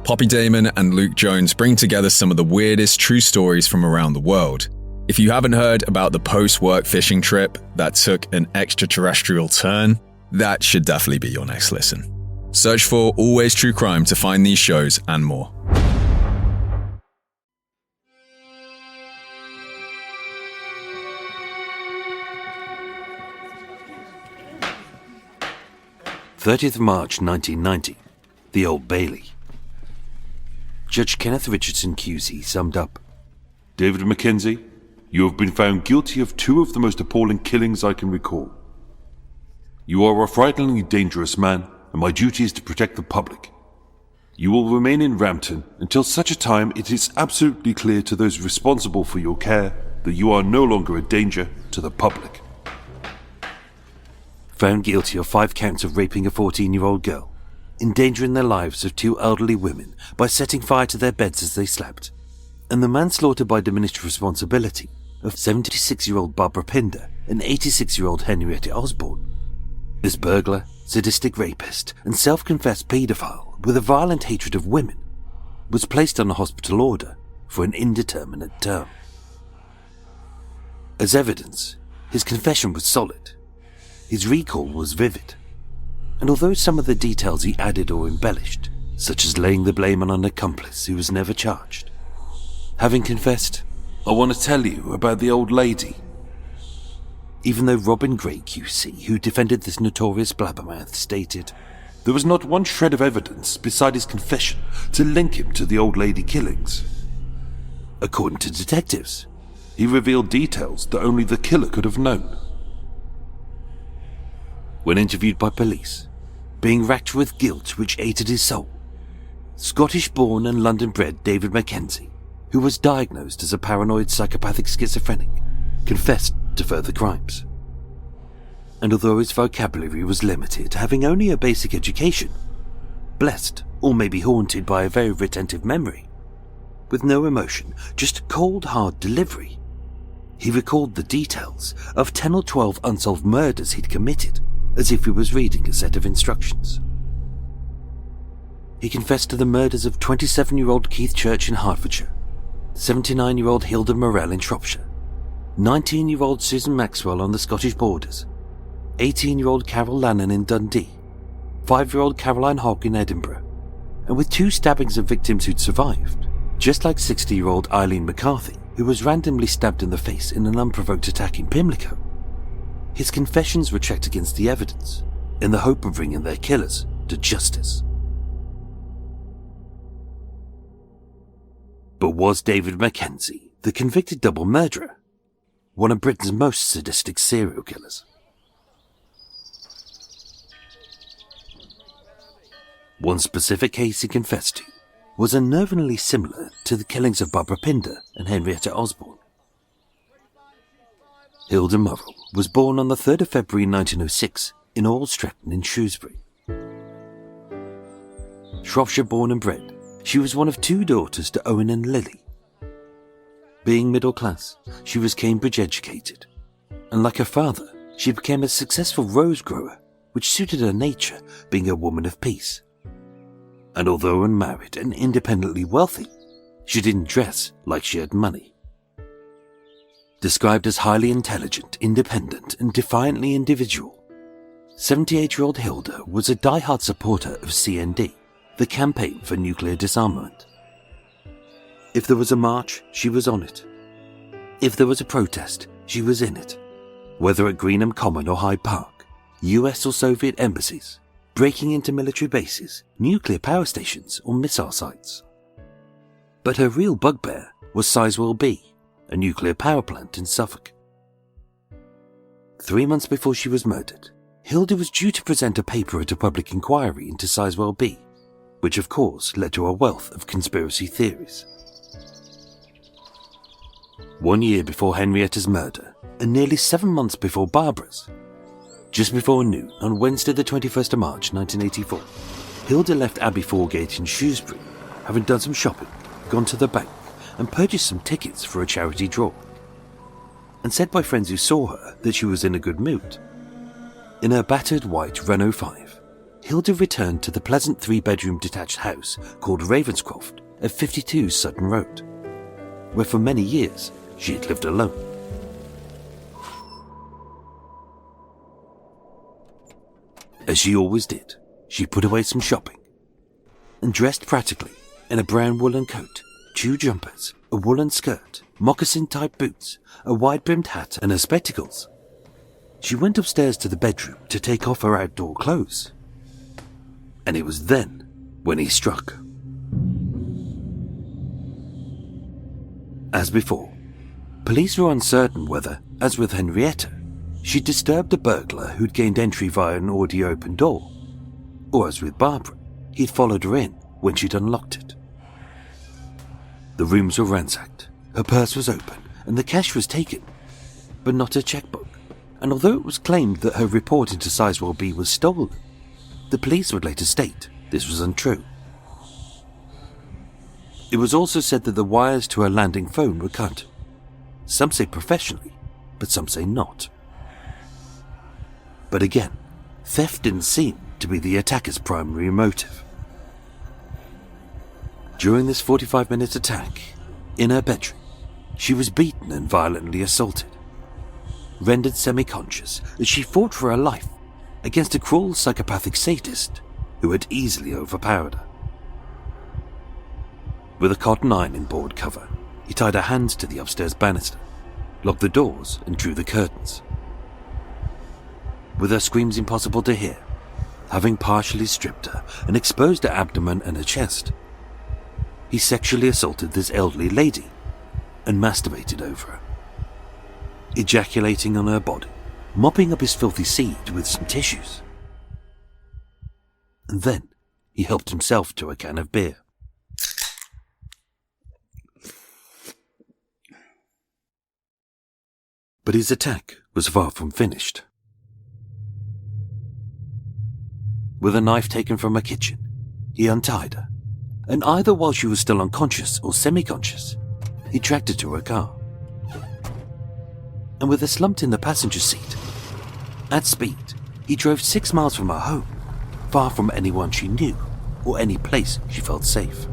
Poppy Damon and Luke Jones bring together some of the weirdest true stories from around the world. If you haven't heard about the post-work fishing trip that took an extraterrestrial turn, that should definitely be your next listen. Search for Always True Crime to find these shows and more. March 1990, the Old Bailey. Judge Kenneth Richardson QC summed up. David Mackenzie, you have been found guilty of two of the most appalling killings I can recall. You are a frighteningly dangerous man, and my duty is to protect the public. You will remain in Rampton until such a time it is absolutely clear to those responsible for your care that you are no longer a danger to the public. Found guilty of 5 counts of raping a 14-year-old girl, endangering the lives of 2 elderly women by setting fire to their beds as they slept, and the manslaughter by diminished responsibility of 76-year-old Barbara Pinder and 86-year-old Henrietta Osborne. This burglar, sadistic rapist, and self-confessed paedophile with a violent hatred of women was placed on a hospital order for an indeterminate term. As evidence, his confession was solid. His recall was vivid. And although some of the details he added or embellished, such as laying the blame on an accomplice who was never charged, having confessed, I want to tell you about the old lady. Even though Robin Gray QC, who defended this notorious blabbermouth, stated, There was not one shred of evidence beside his confession to link him to the old lady killings. According to detectives, he revealed details that only the killer could have known. When interviewed by police, being racked with guilt which ate at his soul, Scottish-born and London-bred David Mackenzie, who was diagnosed as a paranoid psychopathic schizophrenic, confessed to further crimes. And although his vocabulary was limited, having only a basic education, blessed or maybe haunted by a very retentive memory, with no emotion, just cold hard delivery, he recalled the details of 10 or 12 unsolved murders he'd committed as if he was reading a set of instructions. He confessed to the murders of 27-year-old Keith Church in Hertfordshire, 79-year-old Hilda Morell in Shropshire, 19-year-old Susan Maxwell on the Scottish borders, 18-year-old Carol Lannon in Dundee, 5-year-old Caroline Hogg in Edinburgh, and with 2 stabbings of victims who'd survived, just like 60-year-old Eileen McCarthy, who was randomly stabbed in the face in an unprovoked attack in Pimlico. His confessions were checked against the evidence, in the hope of bringing their killers to justice. But was David Mackenzie the convicted double murderer, one of Britain's most sadistic serial killers? One specific case he confessed to was unnervingly similar to the killings of Barbara Pinder and Henrietta Osborne. Hilda Morell was born on the 3rd of February 1906 in All Stretton in Shrewsbury. Shropshire born and bred, she was one of 2 daughters to Owen and Lily. Being middle class, she was Cambridge educated, and like her father, she became a successful rose grower, which suited her nature, being a woman of peace. And although unmarried and independently wealthy, she didn't dress like she had money. Described as highly intelligent, independent, and defiantly individual, 78-year-old Hilda was a die-hard supporter of CND, the Campaign for Nuclear Disarmament. If there was a march, she was on it. If there was a protest, she was in it. Whether at Greenham Common or Hyde Park, US or Soviet embassies, breaking into military bases, nuclear power stations, or missile sites. But her real bugbear was Sizewell B, a nuclear power plant in Suffolk. 3 months before she was murdered, Hilda was due to present a paper at a public inquiry into Sizewell B, which of course led to a wealth of conspiracy theories. 1 year before Henrietta's murder, and nearly 7 months before Barbara's, just before noon on Wednesday the 21st of March 1984, Hilda left Abbey Foregate in Shrewsbury, having done some shopping, gone to the bank, and purchased some tickets for a charity draw, and said by friends who saw her that she was in a good mood. In her battered white Renault 5, Hilda returned to the pleasant 3-bedroom detached house called Ravenscroft at 52 Sutton Road, where for many years she had lived alone. As she always did, she put away some shopping and dressed practically in a brown woolen coat, 2 jumpers, a woolen skirt, moccasin-type boots, a wide-brimmed hat, and her spectacles. She went upstairs to the bedroom to take off her outdoor clothes. And it was then when he struck. As before, police were uncertain whether, as with Henrietta, she disturbed a burglar who'd gained entry via an already open door, or as with Barbara, he'd followed her in when she'd unlocked it. The rooms were ransacked, her purse was open, and the cash was taken, but not her checkbook. And although it was claimed that her report into Sizewell B was stolen, the police would later state this was untrue. It was also said that the wires to her landing phone were cut. Some say professionally, but some say not. But again, theft didn't seem to be the attacker's primary motive. During this 45-minute attack, in her bedroom, she was beaten and violently assaulted, rendered semi-conscious as she fought for her life against a cruel psychopathic sadist who had easily overpowered her. With a cotton ironing board cover, he tied her hands to the upstairs banister, locked the doors and drew the curtains. With her screams impossible to hear, having partially stripped her and exposed her abdomen and her chest. He sexually assaulted this elderly lady and masturbated over her, ejaculating on her body, mopping up his filthy seed with some tissues. And then he helped himself to a can of beer. But his attack was far from finished. With a knife taken from her kitchen, he untied her, and either while she was still unconscious or semi-conscious, he dragged her to her car. And with her slumped in the passenger seat, at speed, he drove 6 miles from her home, far from anyone she knew or any place she felt safe.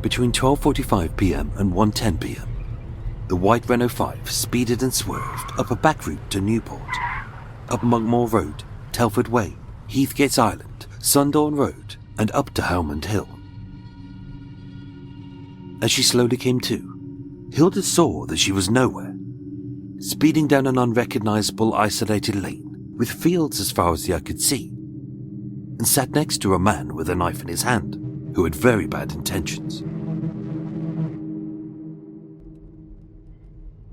Between 12:45 p.m. and 1:10 p.m., the white Renault 5 speeded and swerved up a back route to Newport, up Monkmoor Road, Telford Way, Heathgates Island, Sundawn Road, and up to Helmond Hill. As she slowly came to, Hilda saw that she was nowhere, speeding down an unrecognizable isolated lane with fields as far as the eye could see, and sat next to a man with a knife in his hand who had very bad intentions.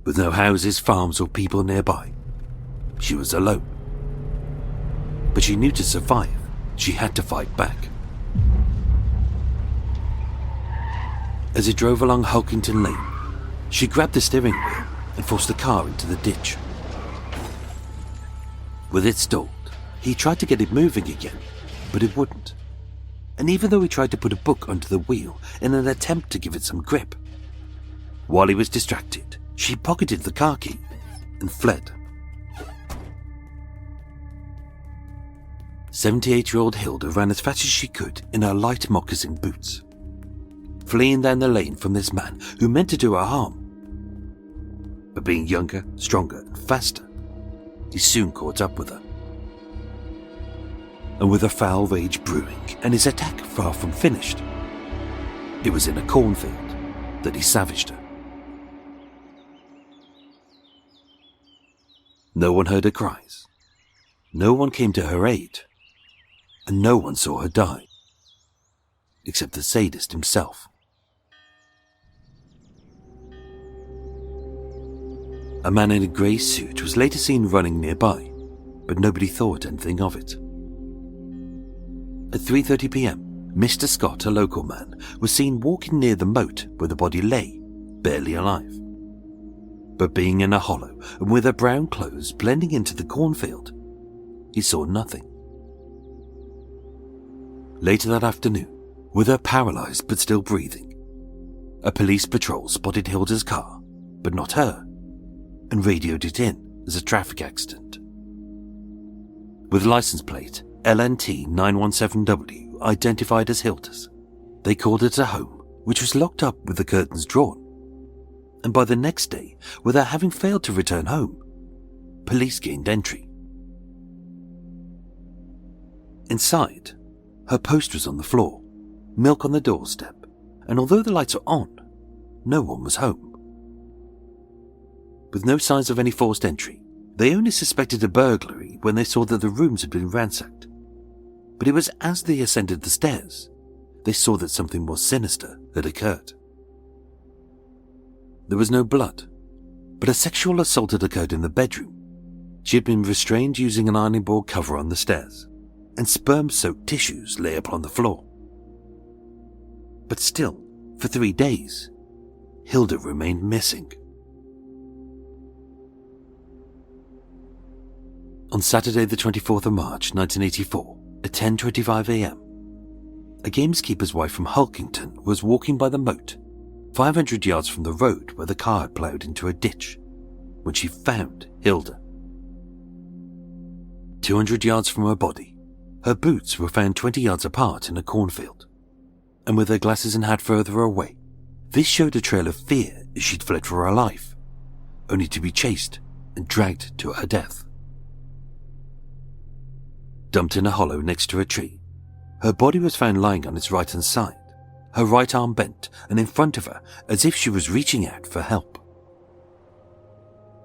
With no houses, farms, or people nearby, she was alone. But she knew to survive, she had to fight back. As it drove along Hulkington Lane, she grabbed the steering wheel and forced the car into the ditch. With it stalled, he tried to get it moving again, but it wouldn't. And even though he tried to put a book under the wheel in an attempt to give it some grip, while he was distracted, she pocketed the car key and fled. 78-year-old Hilda ran as fast as she could in her light moccasin boots, fleeing down the lane from this man who meant to do her harm. But being younger, stronger, and faster, he soon caught up with her. And with a foul rage brewing and his attack far from finished, it was in a cornfield that he savaged her. No one heard her cries, no one came to her aid, and no one saw her die, except the sadist himself. A man in a grey suit was later seen running nearby, but nobody thought anything of it. At 3:30 p.m, Mr. Scott, a local man, was seen walking near the moat where the body lay, barely alive. But being in a hollow and with her brown clothes blending into the cornfield, he saw nothing. Later that afternoon, with her paralysed but still breathing, a police patrol spotted Hilda's car, but not her, and radioed it in as a traffic accident. With license plate LNT 917W identified as Hilda's, they called it a home, which was locked up with the curtains drawn. And by the next day, with her having failed to return home, police gained entry. Inside, her post was on the floor, milk on the doorstep, and although the lights were on, no one was home. With no signs of any forced entry, they only suspected a burglary when they saw that the rooms had been ransacked. But it was as they ascended the stairs, they saw that something more sinister had occurred. There was no blood, but a sexual assault had occurred in the bedroom. She had been restrained using an ironing board cover on the stairs, and sperm-soaked tissues lay upon the floor. But still, for 3 days, Hilda remained missing. On Saturday the 24th of March 1984, at 10:25 a.m, a gameskeeper's wife from Hulkington was walking by the moat, 500 yards from the road where the car had ploughed into a ditch, when she found Hilda. 200 yards from her body, her boots were found 20 yards apart in a cornfield, and with her glasses and hat further away, this showed a trail of fear as she'd fled for her life, only to be chased and dragged to her death. Dumped in a hollow next to a tree, her body was found lying on its right-hand side, her right arm bent and in front of her as if she was reaching out for help.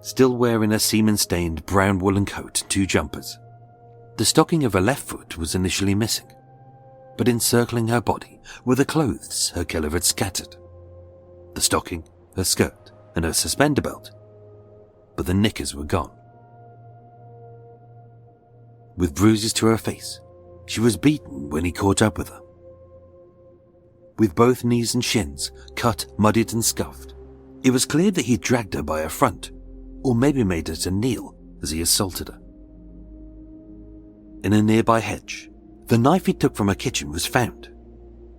still wearing a semen-stained brown woolen coat and 2 jumpers. The stocking of her left foot was initially missing, but encircling her body were the clothes her killer had scattered. The stocking, her skirt, and her suspender belt, but the knickers were gone. With bruises to her face, she was beaten when he caught up with her. With both knees and shins cut, muddied and scuffed, it was clear that he dragged her by her front, or maybe made her to kneel as he assaulted her. In a nearby hedge, the knife he took from her kitchen was found,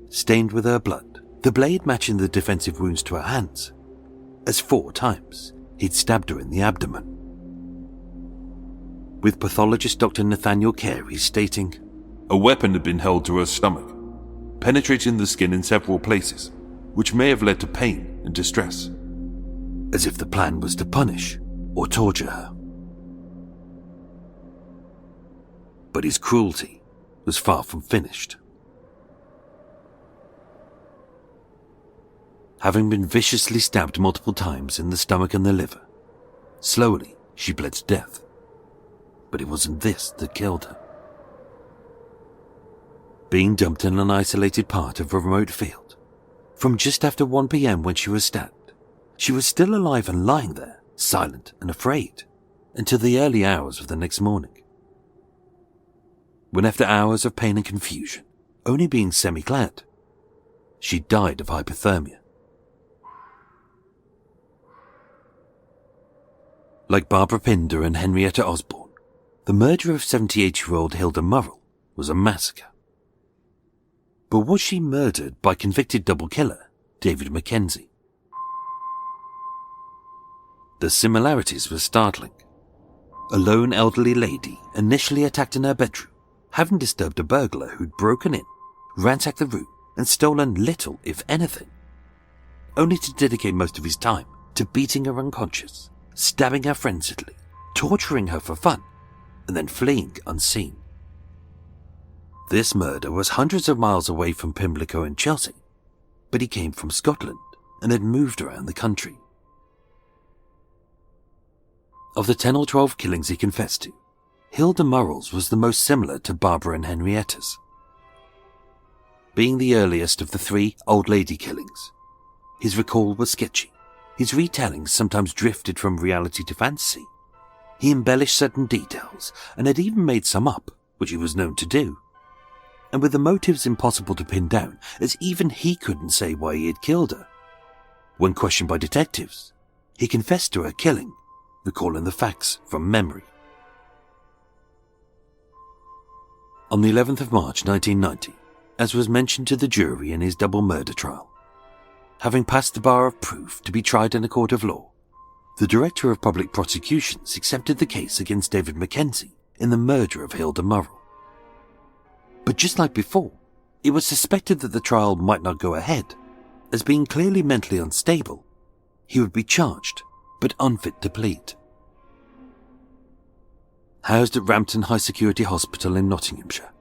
stained with her blood, the blade matching the defensive wounds to her hands, as 4 times he'd stabbed her in the abdomen. With pathologist Dr. Nathaniel Carey stating, A weapon had been held to her stomach, penetrating the skin in several places, which may have led to pain and distress. as if the plan was to punish or torture her. But his cruelty was far from finished. Having been viciously stabbed multiple times in the stomach and the liver, slowly she bled to death. But it wasn't this that killed her. Being dumped in an isolated part of a remote field, from just after 1 p.m. when she was stabbed, she was still alive and lying there, silent and afraid, until the early hours of the next morning. When after hours of pain and confusion, only being semi-clad, she died of hypothermia. Like Barbara Pinder and Henrietta Osborne, the murder of 78-year-old Hilda Murrell was a massacre. But was she murdered by convicted double killer David Mackenzie? The similarities were startling. A lone elderly lady initially attacked in her bedroom, having disturbed a burglar who'd broken in, ransacked the room, and stolen little, if anything, only to dedicate most of his time to beating her unconscious, stabbing her frenziedly, torturing her for fun, and then fleeing unseen. This murder was hundreds of miles away from Pimlico and Chelsea, but he came from Scotland and had moved around the country. Of the 10 or 12 killings he confessed to, Hilda Murrell's was the most similar to Barbara and Henrietta's. Being the earliest of the 3 old lady killings, his recall was sketchy. His retellings sometimes drifted from reality to fantasy. He embellished certain details and had even made some up, which he was known to do. And with the motives impossible to pin down, as even he couldn't say why he had killed her. When questioned by detectives, he confessed to her killing, recalling the facts from memory. On the 11th of March 1990, as was mentioned to the jury in his double murder trial, having passed the bar of proof to be tried in a court of law, the Director of Public Prosecutions accepted the case against David Mackenzie in the murder of Hilda Murrell. But just like before, it was suspected that the trial might not go ahead, as being clearly mentally unstable, he would be charged, but unfit to plead. Housed at Rampton High Security Hospital in Nottinghamshire,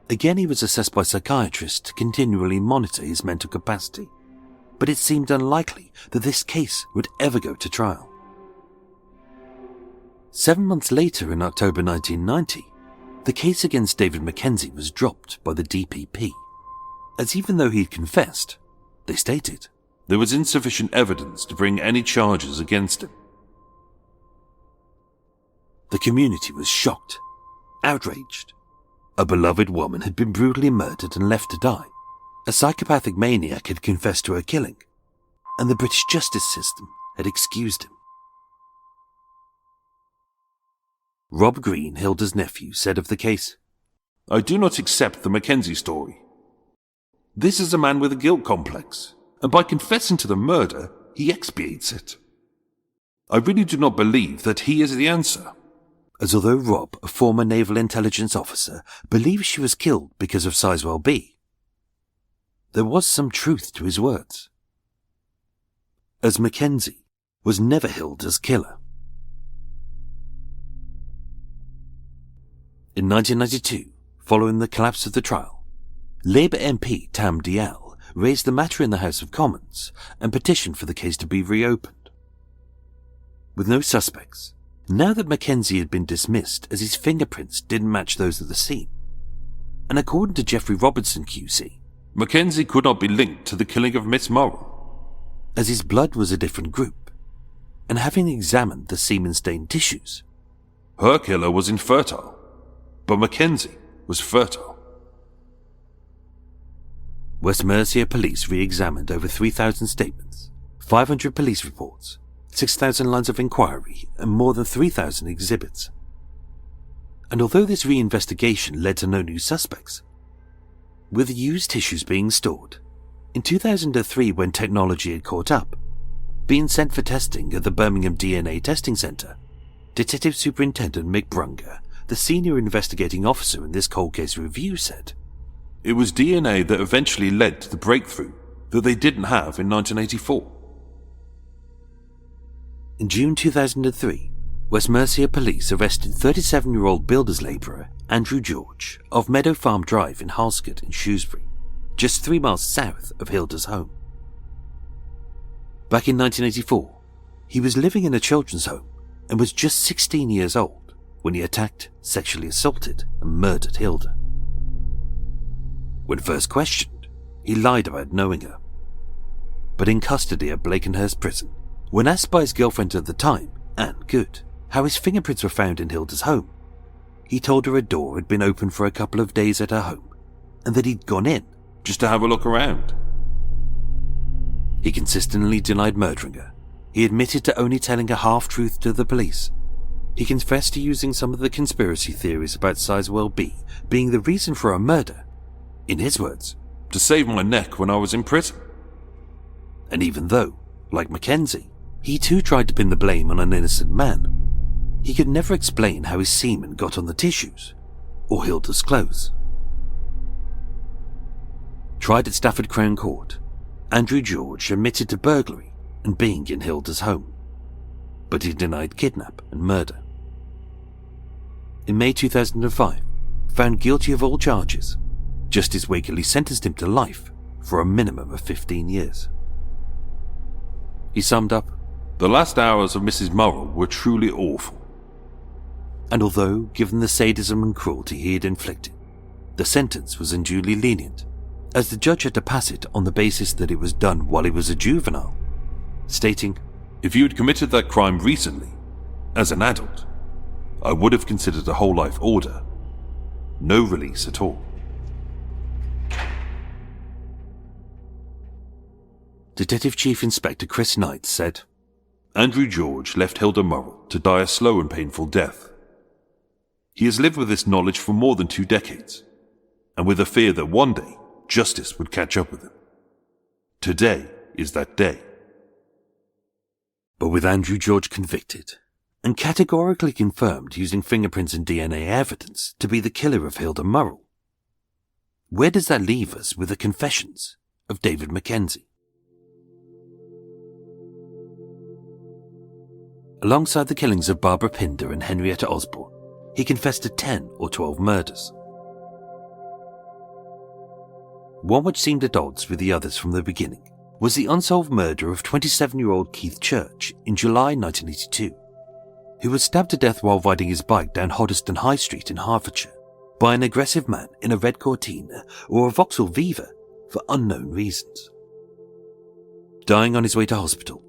again he was assessed by psychiatrists to continually monitor his mental capacity, but it seemed unlikely that this case would ever go to trial. 7 months later, in October 1990, the case against David Mackenzie was dropped by the DPP, as even though he'd confessed, they stated, there was insufficient evidence to bring any charges against him. The community was shocked, outraged. A beloved woman had been brutally murdered and left to die. A psychopathic maniac had confessed to her killing, and the British justice system had excused him. Rob Green, Hilda's nephew, said of the case, I do not accept the Mackenzie story. This is a man with a guilt complex, and by confessing to the murder, he expiates it. I really do not believe that he is the answer. As although Rob, a former naval intelligence officer, believed she was killed because of Sizewell B, there was some truth to his words, as Mackenzie was never Hilda's killer. In 1992, following the collapse of the trial, Labour MP Tam Dalyell raised the matter in the House of Commons and petitioned for the case to be reopened. with no suspects, now that Mackenzie had been dismissed as his fingerprints didn't match those of the scene. And according to Jeffrey Robertson QC, Mackenzie could not be linked to the killing of Miss Morrow, as his blood was a different group, and having examined the semen-stained tissues, her killer was infertile, but Mackenzie was fertile. West Mercia police re-examined over 3,000 statements, 500 police reports, 6,000 lines of inquiry, and more than 3,000 exhibits. And although this re-investigation led to no new suspects, with the used tissues being stored, in 2003 when technology had caught up, being sent for testing at the Birmingham DNA Testing Centre, Detective Superintendent Mick Brunger, the senior investigating officer in this cold case review, said, "It was DNA that eventually led to the breakthrough that they didn't have in 1984. In June 2003, West Mercia police arrested 37-year-old builder's labourer Andrew George of Meadow Farm Drive in Halscott in Shrewsbury, just 3 miles south of Hilda's home. Back in 1984, he was living in a children's home and was just 16 years old when he attacked, sexually assaulted and murdered Hilda. When first questioned, he lied about knowing her. But in custody at Blakenhurst Prison, when asked by his girlfriend at the time, Anne Good, how his fingerprints were found in Hilda's home, he told her a door had been open for a couple of days at her home and that he'd gone in Just to have a look around. He consistently denied murdering her. He admitted to only telling a half-truth to the police. He confessed to using some of the conspiracy theories about Sizewell B being the reason for her murder. In his words, To save my neck when I was in prison. And even though, like Mackenzie, he too tried to pin the blame on an innocent man, he could never explain how his semen got on the tissues, or Hilda's clothes. Tried at Stafford Crown Court, Andrew George admitted to burglary and being in Hilda's home, but he denied kidnap and murder. In May 2005, found guilty of all charges, Justice Wakeley sentenced him to life for a minimum of 15 years. He summed up, The last hours of Mrs. Morrow were truly awful. And although, given the sadism and cruelty he had inflicted, the sentence was unduly lenient, as the judge had to pass it on the basis that it was done while he was a juvenile, stating, If you had committed that crime recently, as an adult, I would have considered a whole life order. No release at all. Detective Chief Inspector Chris Knight said, Andrew George left Hilda Morrow to die a slow and painful death. He has lived with this knowledge for more than 2 decades, and with a fear that one day justice would catch up with him. Today is that day. But with Andrew George convicted, and categorically confirmed using fingerprints and DNA evidence to be the killer of Hilda Morrow, where does that leave us with the confessions of David Mackenzie? Alongside the killings of Barbara Pinder and Henrietta Osborne, he confessed to 10 or 12 murders. One which seemed at odds with the others from the beginning was the unsolved murder of 27-year-old Keith Church in July 1982, who was stabbed to death while riding his bike down Hoddesdon High Street in Hertfordshire by an aggressive man in a red Cortina or a Vauxhall Viva for unknown reasons. Dying on his way to hospital,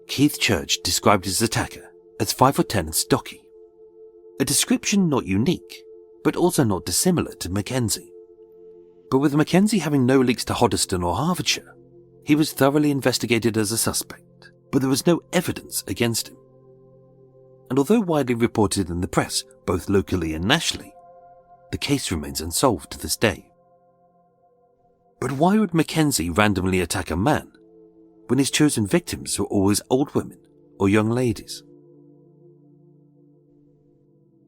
Keith Church described his attacker as 5'10" and stocky, a description not unique, but also not dissimilar to Mackenzie. But with Mackenzie having no links to Hoddesdon or Hertfordshire, he was thoroughly investigated as a suspect, but there was no evidence against him. And although widely reported in the press, both locally and nationally, the case remains unsolved to this day. But why would Mackenzie randomly attack a man when his chosen victims were always old women or young ladies?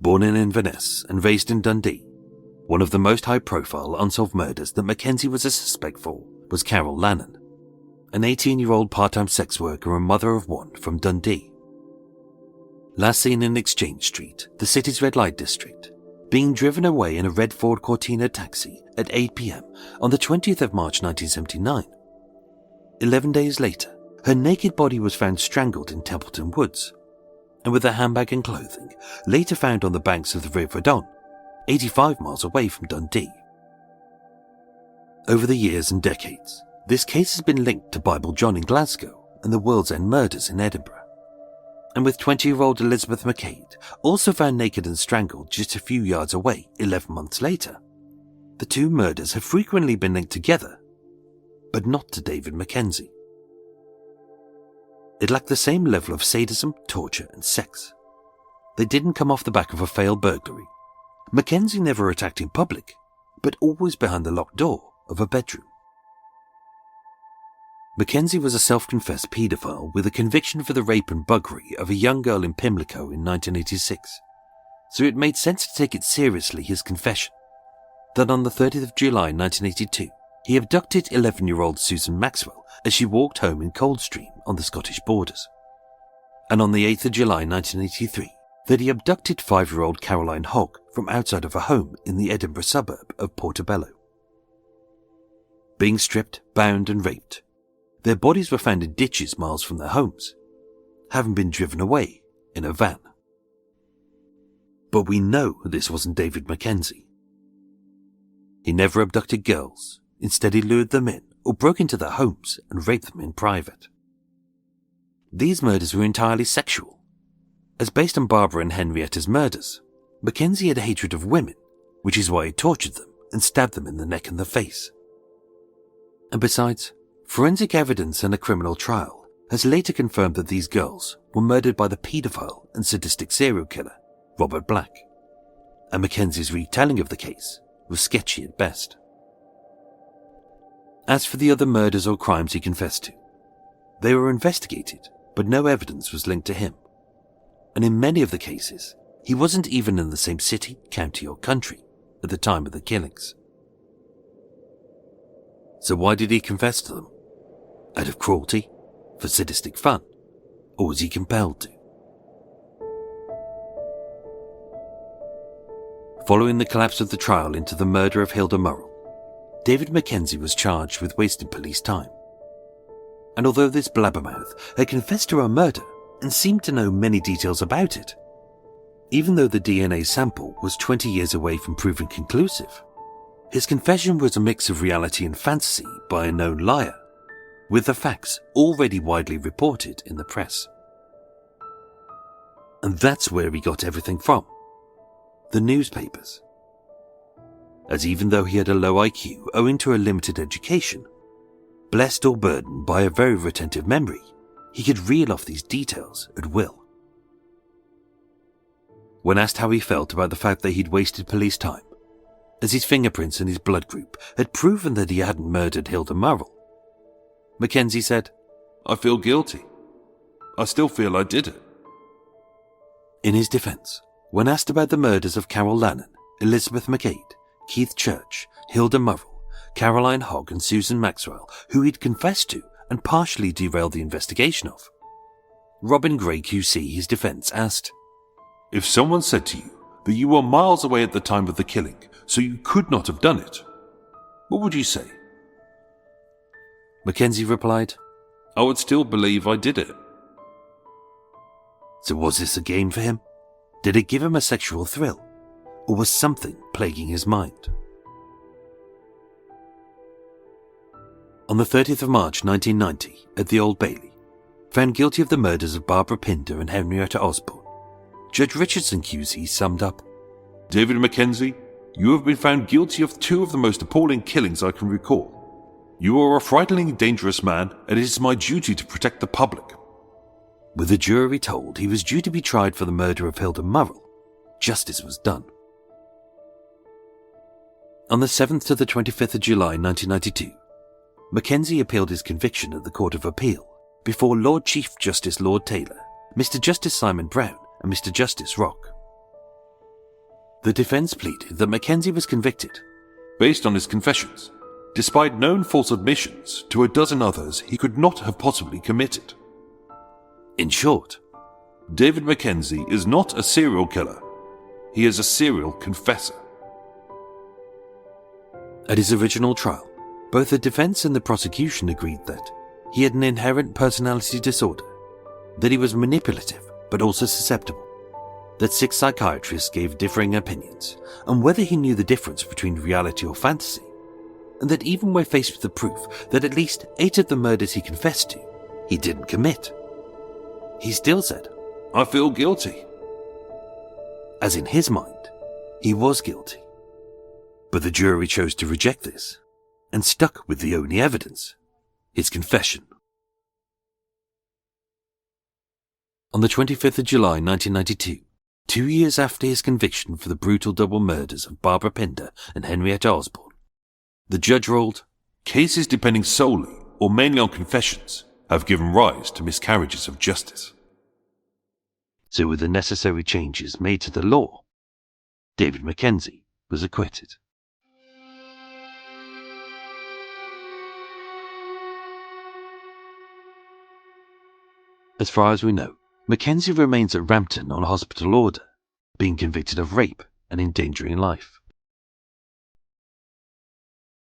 Born in Inverness and raised in Dundee, one of the most high-profile unsolved murders that Mackenzie was a suspect for was Carol Lannon, an 18-year-old part-time sex worker and mother of one from Dundee. Last seen in Exchange Street, the city's red light district, being driven away in a red Ford Cortina taxi at 8 p.m. on the 20th of March 1979. 11 days later, her naked body was found strangled in Templeton Woods, and with a handbag and clothing later found on the banks of the River Don, 85 miles away from Dundee. Over the years and decades, this case has been linked to Bible John in Glasgow and the World's End murders in Edinburgh. And with 20-year-old Elizabeth McCabe also found naked and strangled just a few yards away 11 months later, the two murders have frequently been linked together, but not to David Mackenzie. It lacked the same level of sadism, torture and sex. They didn't come off the back of a failed burglary. Mackenzie never attacked in public, but always behind the locked door of a bedroom. Mackenzie was a self-confessed paedophile with a conviction for the rape and buggery of a young girl in Pimlico in 1986, so it made sense to take it seriously his confession that on the 30th of July 1982 he abducted 11-year-old Susan Maxwell as she walked home in Coldstream on the Scottish borders, and on the 8th of July 1983 that he abducted 5-year-old Caroline Hogg from outside of a home in the Edinburgh suburb of Portobello. Being stripped, bound and raped, their bodies were found in ditches miles from their homes, having been driven away in a van. But we know this wasn't David Mackenzie. He never abducted girls. Instead, he lured them in or broke into their homes and raped them in private. These murders were entirely sexual. As based on Barbara and Henrietta's murders, Mackenzie had a hatred of women, which is why he tortured them and stabbed them in the neck and the face. And besides, forensic evidence and a criminal trial has later confirmed that these girls were murdered by the paedophile and sadistic serial killer, Robert Black, and Mackenzie's retelling of the case was sketchy at best. As for the other murders or crimes he confessed to, they were investigated, but no evidence was linked to him. And in many of the cases, he wasn't even in the same city, county or country at the time of the killings. So why did he confess to them? Out of cruelty? For sadistic fun? Or was he compelled to? Following the collapse of the trial into the murder of Hilda Murrell, David Mackenzie was charged with wasting police time. And although this blabbermouth had confessed to a murder and seemed to know many details about it, even though the DNA sample was 20 years away from proving conclusive, his confession was a mix of reality and fantasy by a known liar, with the facts already widely reported in the press. And that's where he got everything from. The newspapers. As even though he had a low IQ owing to a limited education, blessed or burdened by a very retentive memory, he could reel off these details at will. When asked how he felt about the fact that he'd wasted police time, as his fingerprints and his blood group had proven that he hadn't murdered Hilda Murrell, Mackenzie said, "I feel guilty. I still feel I did it." In his defense, when asked about the murders of Carol Lannon, Elizabeth McCabe, Keith Church, Hilda Murrell, Caroline Hogg and Susan Maxwell, who he'd confessed to and partially derailed the investigation of, Robin Gray QC, his defense, asked, "If someone said to you that you were miles away at the time of the killing, so you could not have done it, what would you say?" Mackenzie replied, "I would still believe I did it." So was this a game for him? Did it give him a sexual thrill? Or was something plaguing his mind? On the 30th of March 1990, at the Old Bailey, found guilty of the murders of Barbara Pinder and Henrietta Osborne, Judge Richardson QC summed up, "David Mackenzie, you have been found guilty of two of the most appalling killings I can recall. You are a frighteningly dangerous man, and it is my duty to protect the public." With the jury told he was due to be tried for the murder of Hilda Murrell, justice was done. On the 7th to the 25th of July 1992, Mackenzie appealed his conviction at the Court of Appeal before Lord Chief Justice Lord Taylor, Mr. Justice Simon Brown and Mr. Justice Rock. The defence pleaded that Mackenzie was convicted based on his confessions, despite known false admissions to a dozen others he could not have possibly committed. In short, David Mackenzie is not a serial killer. He is a serial confessor. At his original trial, both the defence and the prosecution agreed that he had an inherent personality disorder, that he was manipulative but also susceptible, that 6 psychiatrists gave differing opinions on whether he knew the difference between reality or fantasy, and that even when faced with the proof that at least 8 of the murders he confessed to, he didn't commit, he still said, I feel guilty. as in his mind, he was guilty. But the jury chose to reject this and stuck with the only evidence, his confession. On the 25th of July 1992, 2 years after his conviction for the brutal double murders of Barbara Pinder and Henrietta Osborne, the judge ruled, Cases depending solely or mainly on confessions have given rise to miscarriages of justice. so with the necessary changes made to the law, David Mackenzie was acquitted. As far as we know, Mackenzie remains at Rampton on hospital order, being convicted of rape and endangering life.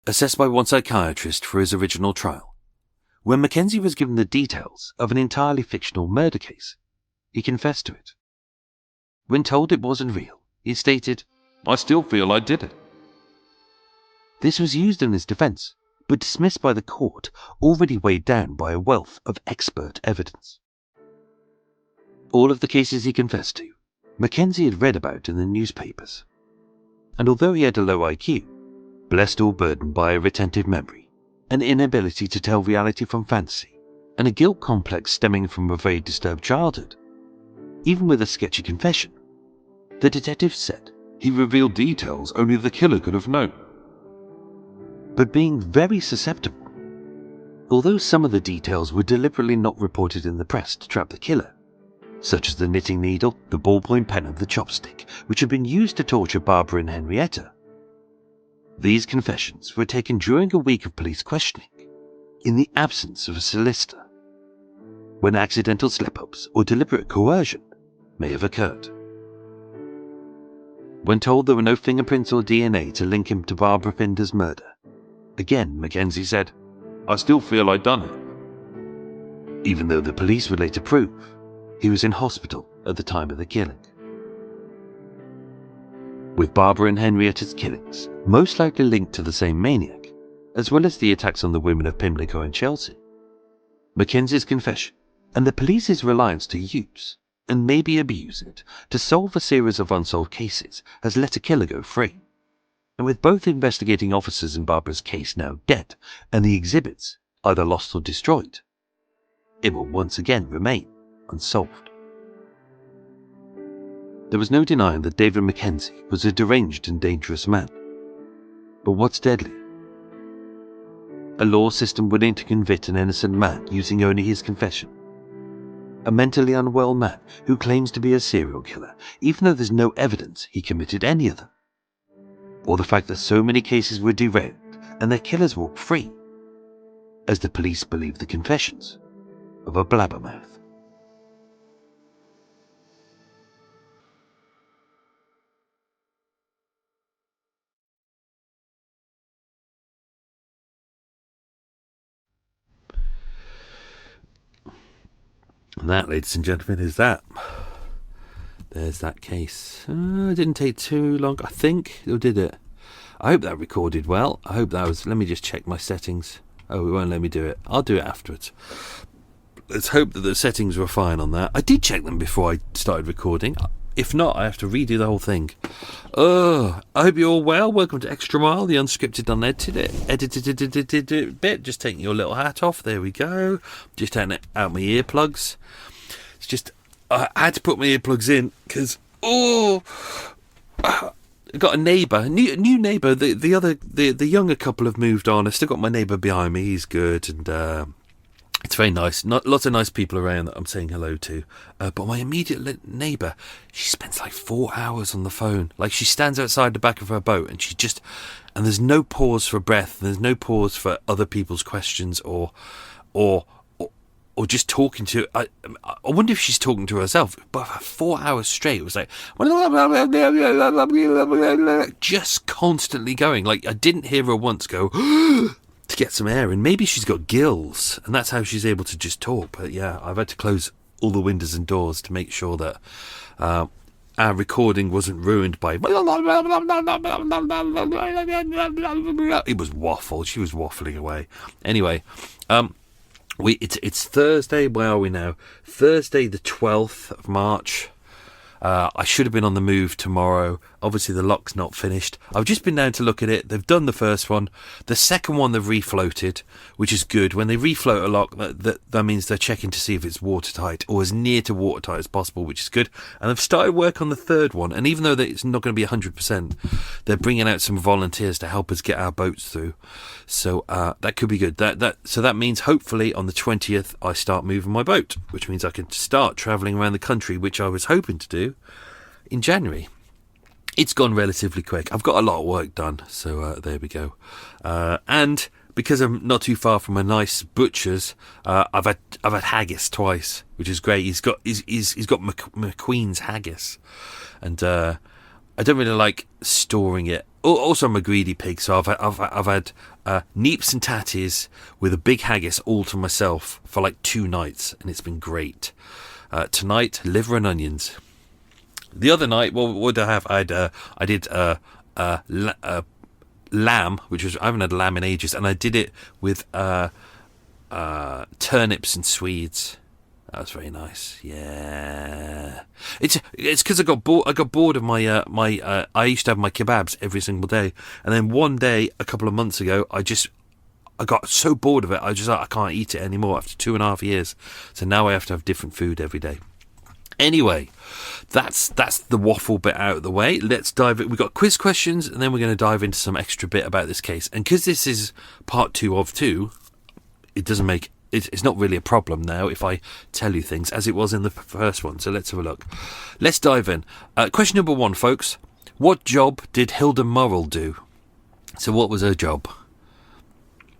Assessed by one psychiatrist for his original trial, when Mackenzie was given the details of an entirely fictional murder case, he confessed to it. When told it wasn't real, he stated, I still feel I did it. this was used in his defense, but dismissed by the court, already weighed down by a wealth of expert evidence. All of the cases he confessed to, Mackenzie had read about in the newspapers. And although he had a low IQ, blessed or burdened by a retentive memory, an inability to tell reality from fantasy, and a guilt complex stemming from a very disturbed childhood, even with a sketchy confession, the detective said, He revealed details only the killer could have known. but being very susceptible. Although some of the details were deliberately not reported in the press to trap the killer, such as the knitting needle, the ballpoint pen and the chopstick, which had been used to torture Barbara and Henrietta, these confessions were taken during a week of police questioning, in the absence of a solicitor, when accidental slip-ups or deliberate coercion may have occurred. When told there were no fingerprints or DNA to link him to Barbara Pinder's murder, again Mackenzie said, I still feel I'd done it. even though the police would later prove he was in hospital at the time of the killing. With Barbara and Henrietta's killings most likely linked to the same maniac, as well as the attacks on the women of Pimlico and Chelsea, Mackenzie's confession and the police's reliance to use, and maybe abuse it, to solve a series of unsolved cases has let a killer go free. And with both investigating officers in Barbara's case now dead, and the exhibits either lost or destroyed, it will once again remain unsolved. There was no denying that David Mackenzie was a deranged and dangerous man. But what's deadly? A law system willing to convict an innocent man using only his confession. A mentally unwell man who claims to be a serial killer, even though there's no evidence he committed any of them. Or the fact that so many cases were derailed and their killers walked free, as the police believe the confessions of a blabbermouth. And that, ladies and gentlemen, is that. There's that case. It didn't take too long, I think. Or did it? I hope that recorded well. I hope that was... Let me just check my settings. Oh, it won't let me do it. I'll do it afterwards. Let's hope that the settings were fine on that. I did check them before I started recording. If not, I have to redo the whole thing. I hope you're all well. Welcome to Extra Mile, the unscripted, unedited bit. Just taking your little hat off. There we go. Just taking out my earplugs. It's just... I had to put my earplugs in because... I got a neighbour, new neighbour. The younger couple have moved on. I've still got my neighbour behind me. He's good, and it's very nice. Lots of nice people around that I'm saying hello to. But my immediate neighbour, she spends like 4 hours on the phone. Like, she stands outside the back of her boat, and and there's no pause for breath. There's no pause for other people's questions or just talking to... I wonder if she's talking to herself, but for 4 hours straight, it was like... just constantly going. Like, I didn't hear her once go... to get some air, and maybe she's got gills, and that's how she's able to just talk. But yeah, I've had to close all the windows and doors to make sure that our recording wasn't ruined by... It was waffle. She was waffling away. Anyway, it's Thursday. Where are we now? Thursday the 12th of March. I should have been on the move tomorrow. Obviously, the lock's not finished. I've just been down to look at it. They've done the first one. The second one they've refloated, which is good. When they refloat a lock, that means they're checking to see if it's watertight or as near to watertight as possible, which is good. And they've started work on the third one. And even though it's not going to be 100%, they're bringing out some volunteers to help us get our boats through. So that could be good. So that means hopefully on the 20th I start moving my boat, which means I can start travelling around the country, which I was hoping to do in January. It's gone relatively quick. I've got a lot of work done, so there we go. And because I'm not too far from a nice butcher's, I've had haggis twice, which is great. He's got McQueen's haggis, and I don't really like storing it. Also, I'm a greedy pig, so I've had neeps and tatties with a big haggis all to myself for like 2 nights, and it's been great. Tonight, liver and onions. The other night, what did I have? I did lamb, which was, I haven't had lamb in ages, and I did it with turnips and Swedes. That was very nice. Yeah, it's because I got bored of my I used to have my kebabs every single day, and then one day a couple of months ago, I got so bored of it, I can't eat it anymore after 2.5 years. So now I have to have different food every day. Anyway, that's the waffle bit out of the way. Let's dive in. We've got quiz questions, and then we're going to dive into some extra bit about this case. And because this is part 2 of 2, it's not really a problem now if I tell you things, as it was in the first one. So let's have a look. Let's dive in. Question number 1, folks. What job did Hilda Murrell do? So what was her job?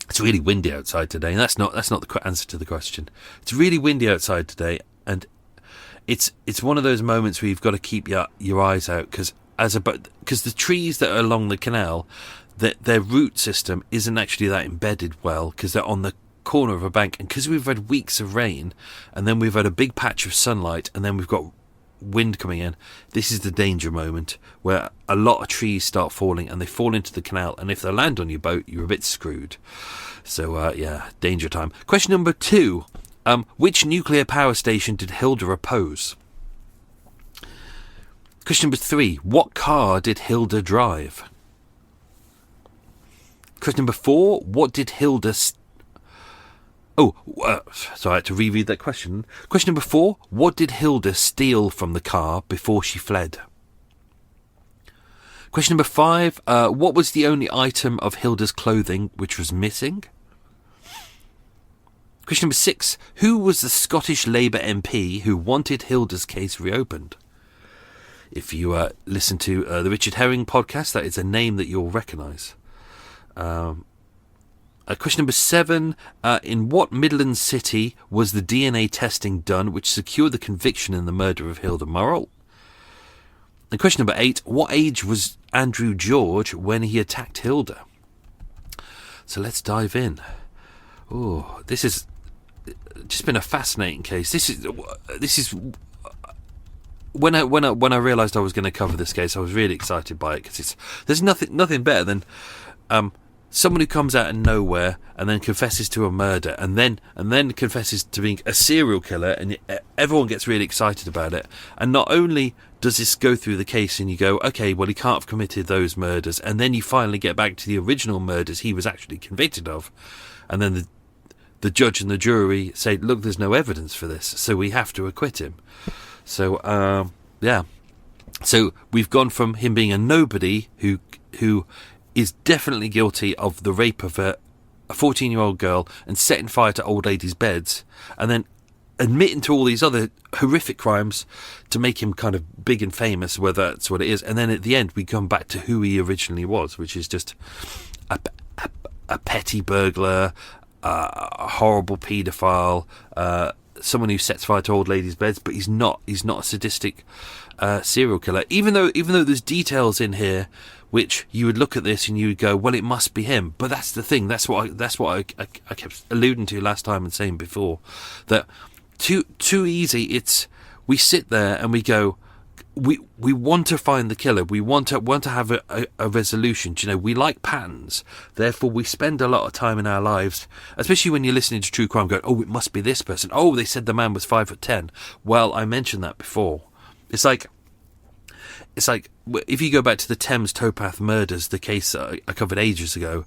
It's really windy outside today, and that's not the answer to the question. It's really windy outside today, and it's one of those moments where you've got to keep your eyes out, because the trees that are along the canal, their root system isn't actually that embedded well, because they're on the corner of a bank, and because we've had weeks of rain, and then we've had a big patch of sunlight, and then we've got wind coming in. This is the danger moment where a lot of trees start falling, and they fall into the canal, and if they land on your boat, you're a bit screwed. So danger time. Question number 2. Which nuclear power station did Hilda oppose? Question number 3. What car did Hilda drive? Question number 4. What did Hilda... sorry, I had to reread that question. Question number 4. What did Hilda steal from the car before she fled? Question number 5. What was the only item of Hilda's clothing which was missing? Question number 6. Who was the Scottish Labour MP who wanted Hilda's case reopened? If you listen to the Richard Herring podcast, that is a name that you'll recognise. Question number 7. In what Midland city was the DNA testing done which secured the conviction in the murder of Hilda Murrell? And question number 8. What age was Andrew George when he attacked Hilda? So let's dive in. Oh, this has just been a fascinating case. This is when I realised I was going to cover this case, I was really excited by it, because there's nothing better than someone who comes out of nowhere and then confesses to a murder, and then confesses to being a serial killer, and everyone gets really excited about it. And not only does this go through the case and you go, okay, well, he can't have committed those murders, and then you finally get back to the original murders he was actually convicted of, and then the judge and the jury say, look, there's no evidence for this, so we have to acquit him. So so we've gone from him being a nobody who is definitely guilty of the rape of a 14-year-old girl and setting fire to old ladies' beds, and then admitting to all these other horrific crimes to make him kind of big and famous, whether that's what it is. And then at the end, we come back to who he originally was, which is just a petty burglar, a horrible paedophile, someone who sets fire to old ladies' beds, but he's not a sadistic serial killer. Even though there's details in here which you would look at this and you would go, well, it must be him. But that's the thing. That's what I kept alluding to last time and saying before, that too easy. We sit there and we go, we want to find the killer. We want to have a resolution. You know, we like patterns. Therefore, we spend a lot of time in our lives, especially when you're listening to true crime, going, oh, it must be this person. Oh, they said the man was 5'10". Well, I mentioned that before. It's like if you go back to the Thames towpath murders, the case I covered ages ago,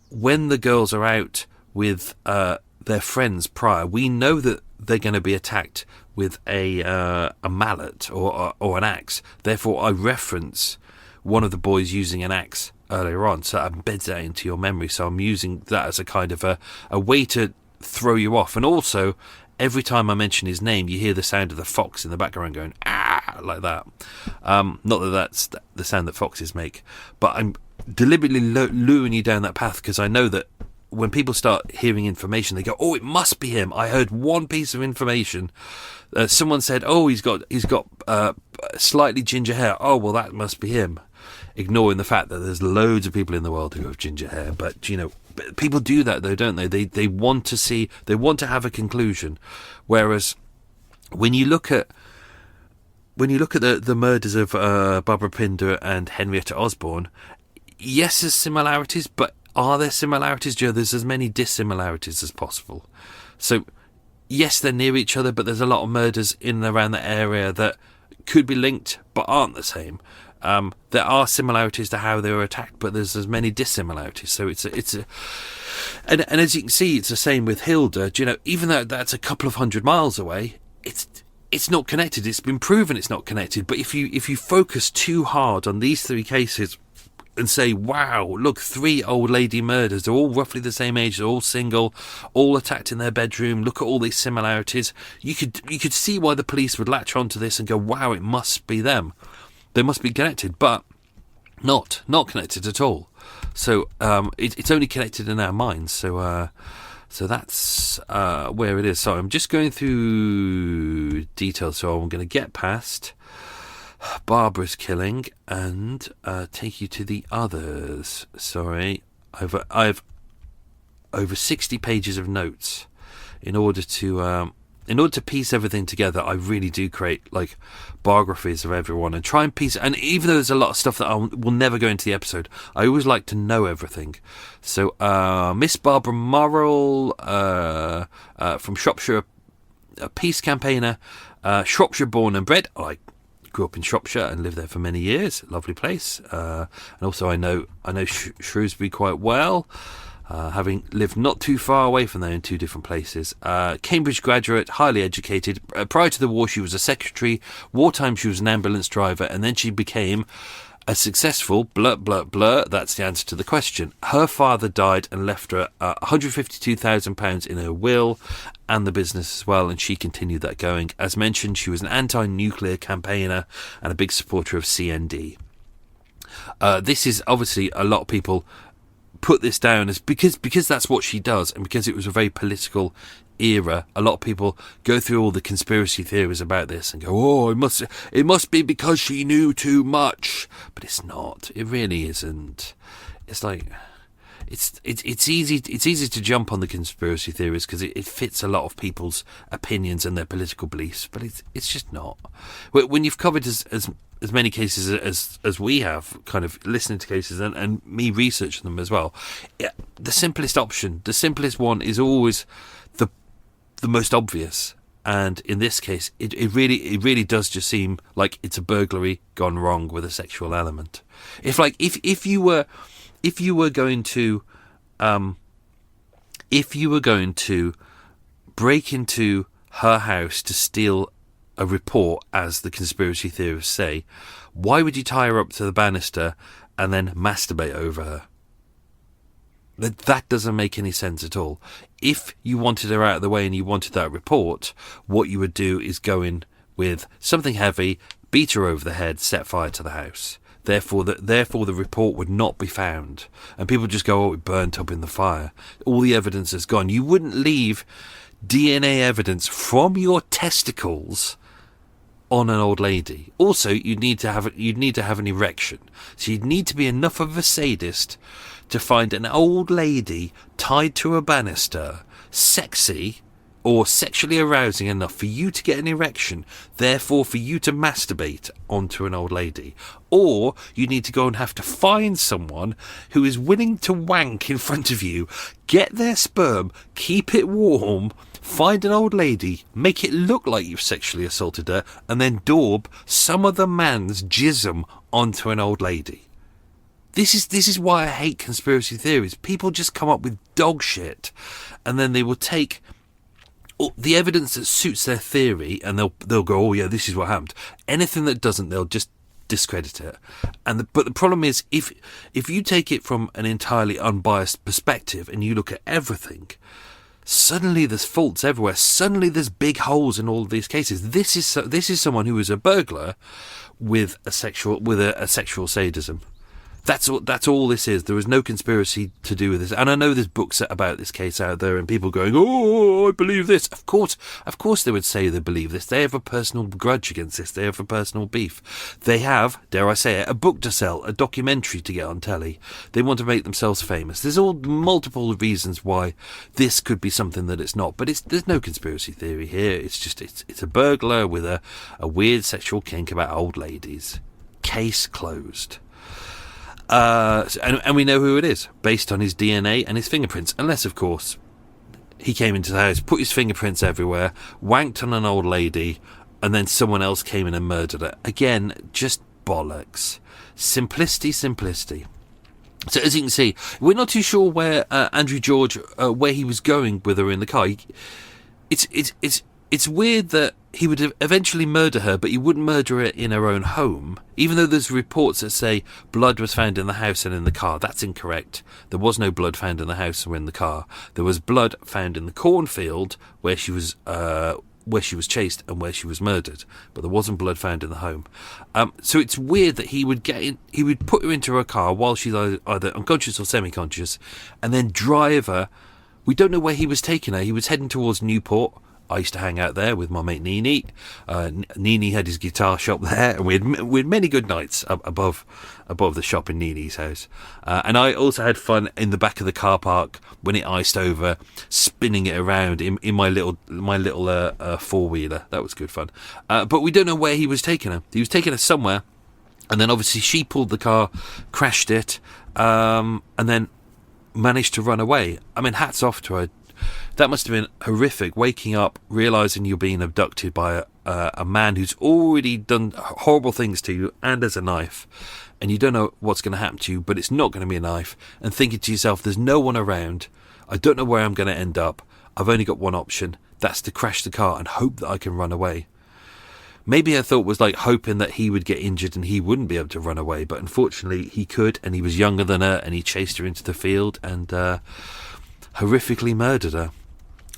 when the girls are out with their friends prior, we know that they're going to be attacked with a mallet or an axe. Therefore, I reference one of the boys using an axe earlier on, so that embeds that into your memory. So I'm using that as a kind of a way to throw you off. And also, every time I mention his name, you hear the sound of the fox in the background going, ah, like that. Not that that's the sound that foxes make, but I'm deliberately luring you down that path because I know that when people start hearing information, they go, oh, it must be him. I heard one piece of information. Someone said, oh, he's got slightly ginger hair. Oh, well, that must be him. Ignoring the fact that there's loads of people in the world who have ginger hair. But, you know, people do that, though, don't they? They want to have a conclusion. Whereas when you look at the murders of Barbara Pinder and Henrietta Osborne, yes, there's similarities, but are there similarities, Joe? There's as many dissimilarities as possible. So, yes, they're near each other, but there's a lot of murders in and around the area that could be linked but aren't the same. There are similarities to how they were attacked, but there's as many dissimilarities. So and as you can see, it's the same with Hilda. Do you know, even though that's a couple of 100 miles away, it's not connected. It's been proven it's not connected. But if you focus too hard on these three cases and say, wow, look, 3 old lady murders, they're all roughly the same age, they're all single, all attacked in their bedroom, look at all these similarities, you could see why the police would latch onto this and go, wow, it must be them. They must be connected, but not connected at all. So it's only connected in our minds. So that's where it is. So I'm just going through details, so I'm going to get past Barbara's killing and take you to the others. Sorry, I've over 60 pages of notes in order to piece everything together. I really do create like biographies of everyone and try and piece. And even though there's a lot of stuff that will never go into the episode, I always like to know everything. So Miss Barbara Morrell from Shropshire, a peace campaigner, Shropshire born and bred. I grew up in Shropshire and lived there for many years. Lovely place. And also I know Shrewsbury quite well, having lived not too far away from there in 2 different places. Cambridge graduate, highly educated. Prior to the war, she was a secretary. Wartime, she was an ambulance driver, and then she became a successful blur. That's the answer to the question. Her father died and left her £152,000 in her will and the business as well, and she continued that going. As mentioned, she was an anti-nuclear campaigner and a big supporter of CND. This is obviously a lot of people put this down as because that's what she does, and because it was a very political era. A lot of people go through all the conspiracy theories about this and go, "Oh, it must be because she knew too much," but it's not. It really isn't. It's like it's easy to jump on the conspiracy theories because it fits a lot of people's opinions and their political beliefs, but it's just not. When you've covered as many cases as we have, kind of listening to cases and me researching them as well, the simplest option, the simplest one is always the most obvious. And in this case, it really does just seem like it's a burglary gone wrong with a sexual element. If you were going to break into her house to steal a report, as the conspiracy theorists say, why would you tie her up to the banister and then masturbate over her? That doesn't make any sense at all. If you wanted her out of the way and you wanted that report, what you would do is go in with something heavy, beat her over the head, set fire to the house. Therefore, the report would not be found. And people just go, oh, it burnt up in the fire. All the evidence is gone. You wouldn't leave DNA evidence from your testicles on an old lady. Also, you'd need to have an erection. So you'd need to be enough of a sadist to find an old lady tied to a banister, sexy, or sexually arousing enough for you to get an erection, therefore for you to masturbate onto an old lady. Or you need to go and have to find someone who is willing to wank in front of you, get their sperm, keep it warm, find an old lady, make it look like you've sexually assaulted her, and then daub some other man's jism onto an old lady. This is why I hate conspiracy theories. People just come up with dog shit, and then they will take the evidence that suits their theory, and they'll go, oh yeah, this is what happened. Anything that doesn't, they'll just discredit it. But the problem is, if you take it from an entirely unbiased perspective and you look at everything, suddenly there's faults everywhere. Suddenly there's big holes in all of these cases. This is someone who is a burglar with a sexual sadism. That's all this is. There is no conspiracy to do with this. And I know there's books about this case out there, and people going, oh, I believe this. Of course they would say they believe this. They have a personal grudge against this. They have a personal beef. They have, dare I say it, a book to sell, a documentary to get on telly. They want to make themselves famous. There's all multiple reasons why this could be something that it's not. But there's no conspiracy theory here. It's just, it's a burglar with a weird sexual kink about old ladies. Case closed. And we know who it is based on his DNA and his fingerprints, unless of course he came into the house, put his fingerprints everywhere, wanked on an old lady, and then someone else came in and murdered her. Again, just bollocks. Simplicity. So as you can see, we're not too sure where Andrew George where he was going with her in the car. It's weird that he would eventually murder her, but he wouldn't murder her in her own home, even though there's reports that say blood was found in the house and in the car. That's incorrect. There was no blood found in the house or in the car. There was blood found in the cornfield where she was chased and where she was murdered, but there wasn't blood found in the home. So it's weird that he would put her into her car while she's either unconscious or semi-conscious, and then drive her. We don't know where he was taking her. He was heading towards Newport. I used to hang out there with my mate Nini. Nini had his guitar shop there, and we had many good nights above the shop in Nini's house. And I also had fun in the back of the car park when it iced over, spinning it around in my little four-wheeler. That was good fun. But we don't know where he was taking her. He was taking her somewhere, and then obviously she pulled the car, crashed it, and then managed to run away. I mean, hats off to her. That must have been horrific, waking up, realising you're being abducted by a man who's already done horrible things to you and has a knife, and you don't know what's going to happen to you, but it's not going to be a knife, and thinking to yourself, there's no one around, I don't know where I'm going to end up, I've only got one option, that's to crash the car and hope that I can run away. Maybe her thought was like hoping that he would get injured and he wouldn't be able to run away, but unfortunately he could, and he was younger than her, and he chased her into the field and horrifically murdered her.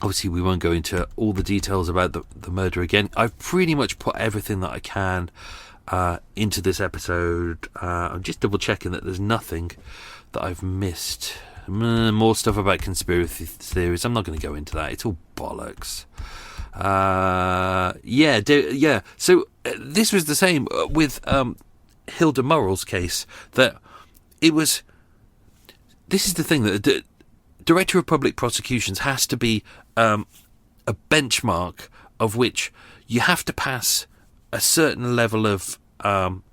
Obviously, we won't go into all the details about the murder again. I've pretty much put everything that I can into this episode. I'm just double checking that there's nothing that I've missed. More stuff about conspiracy theories. I'm not going to go into that. It's all bollocks. Yeah. So this was the same with Hilda Murrell's case. That it was. This is the thing that the Director of Public Prosecutions has to be a benchmark of which you have to pass a certain level of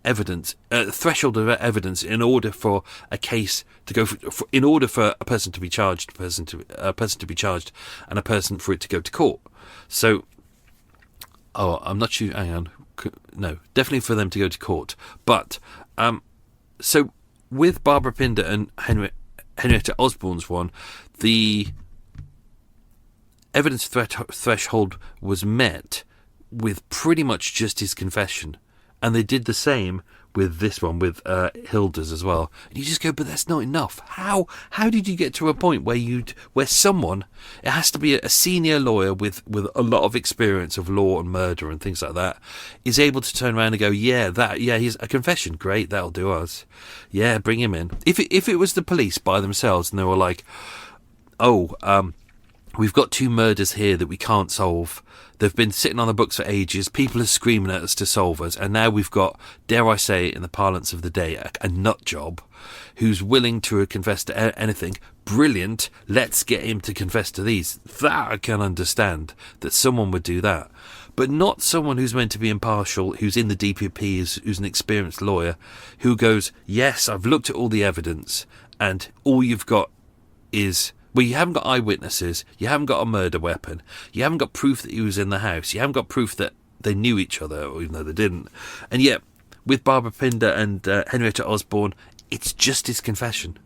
evidence, threshold of evidence, in order for a case to go. In order for a person to be charged, a person to be charged, and a person for it to go to court. So, I'm not sure. Hang on, no, definitely for them to go to court. But so with Barbara Pinder and Henrietta Osborne's one, the evidence threshold was met with pretty much just his confession, and they did the same with this one, with Hilda's as well. And you just go, but that's not enough. How did you get to a point where someone, it has to be a senior lawyer with a lot of experience of law and murder and things like that, is able to turn around and go, he's a confession, great, that'll do us. Yeah, bring him in. If it was the police by themselves and they were like, we've got two murders here that we can't solve. They've been sitting on the books for ages. People are screaming at us to solve us. And now we've got, dare I say it in the parlance of the day, a nut job who's willing to confess to anything. Brilliant. Let's get him to confess to these. That I can understand, that someone would do that. But not someone who's meant to be impartial, who's in the DPP, who's an experienced lawyer, who goes, yes, I've looked at all the evidence, and all you've got is... Well, you haven't got eyewitnesses, you haven't got a murder weapon, you haven't got proof that he was in the house, you haven't got proof that they knew each other, even though they didn't. And yet, with Barbara Pinder and Henrietta Osborne, it's just his confession.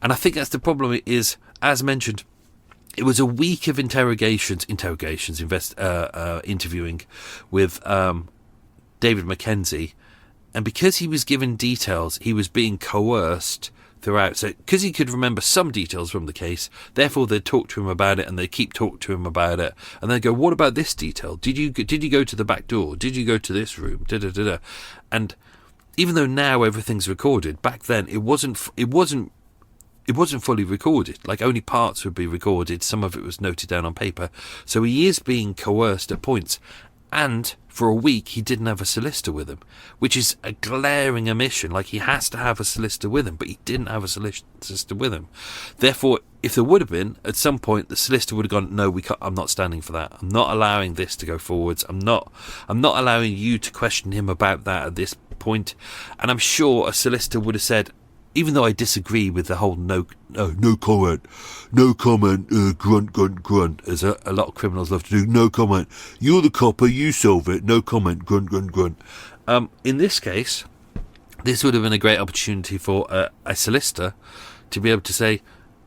And I think that's the problem, is, as mentioned, it was a week of interviewing with David Mackenzie, and because he was given details, he was being coerced throughout. So because he could remember some details from the case, therefore they'd talk to him about it, and they keep talking to him about it, and they go, what about this detail? Did you go to the back door? Did you go to this room? And even though now everything's recorded, back then it wasn't fully recorded. Like, only parts would be recorded, some of it was noted down on paper. So he is being coerced at points. And for a week, he didn't have a solicitor with him, which is a glaring omission. Like, he has to have a solicitor with him, but he didn't have a solicitor with him. Therefore, if there would have been, at some point, the solicitor would have gone, no, we can't, I'm not standing for that. I'm not allowing this to go forwards. I'm not allowing you to question him about that at this point. And I'm sure a solicitor would have said, even though I disagree with the whole no comment, grunt, as a lot of criminals love to do, no comment, you're the copper, you solve it, no comment, grunt. In this case, this would have been a great opportunity for a solicitor to be able to say,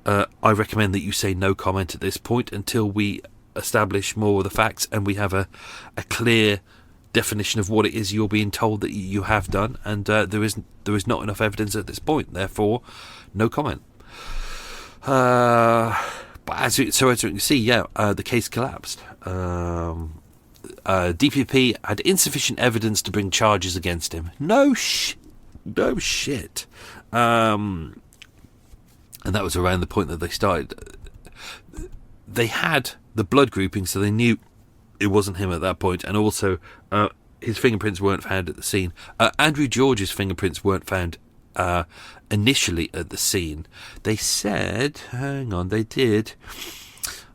I recommend that you say no comment at this point until we establish more of the facts and we have a clear definition of what it is you're being told that you have done, and there is not enough evidence at this point, therefore no comment. But as you can see, the case collapsed. DPP had insufficient evidence to bring charges against him. No shit. And that was around the point that they started. They had the blood grouping, so they knew it wasn't him at that point, and also his fingerprints weren't found at the scene. Andrew George's fingerprints weren't found initially at the scene. They said, hang on, they did.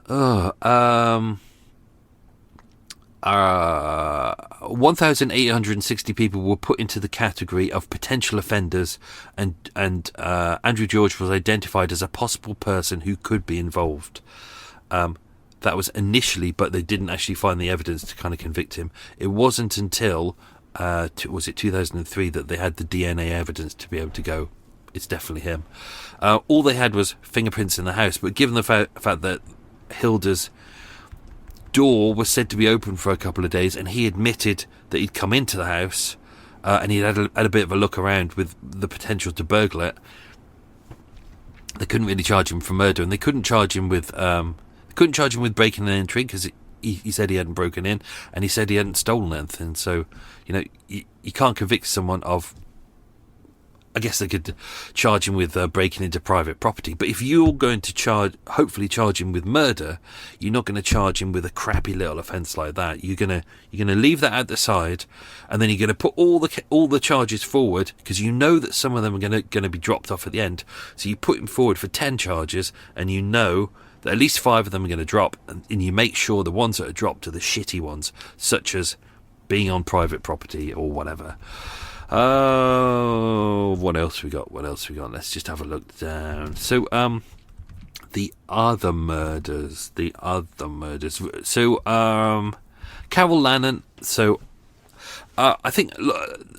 1,860 people were put into the category of potential offenders, and Andrew George was identified as a possible person who could be involved. That was initially, but they didn't actually find the evidence to kind of convict him. It wasn't until, was it 2003, that they had the DNA evidence to be able to go, it's definitely him. All they had was fingerprints in the house, but given the fact that Hilda's door was said to be open for a couple of days, and he admitted that he'd come into the house, and he'd had a bit of a look around with the potential to burgle it, they couldn't really charge him for murder, and they couldn't charge him with breaking and entering, because he said he hadn't broken in, and he said he hadn't stolen anything. So, you can't convict someone of... I guess they could charge him with breaking into private property. But if you're going to hopefully charge him with murder, you're not going to charge him with a crappy little offence like that. You're gonna leave that at the side, and then you're going to put all the charges forward, because you know that some of them are going to be dropped off at the end. So you put him forward for 10 charges, and you know that at least 5 of them are going to drop, and you make sure the ones that are dropped are the shitty ones, such as being on private property or whatever. Oh, what else we got? Let's just have a look down. So, the other murders. So, Carol Lannan. So, I think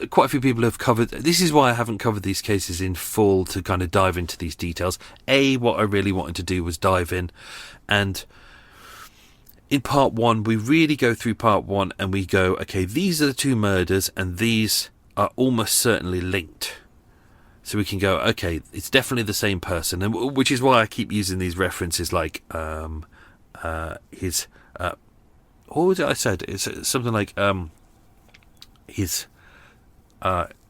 quite a few people have covered... This is why I haven't covered these cases in full, to kind of dive into these details. What I really wanted to do was dive in, and in part 1, we really go through part 1, and we go, okay, these are the 2 murders, and these are almost certainly linked. So we can go, okay, it's definitely the same person, and which is why I keep using these references, like his what was it I said? It's something like his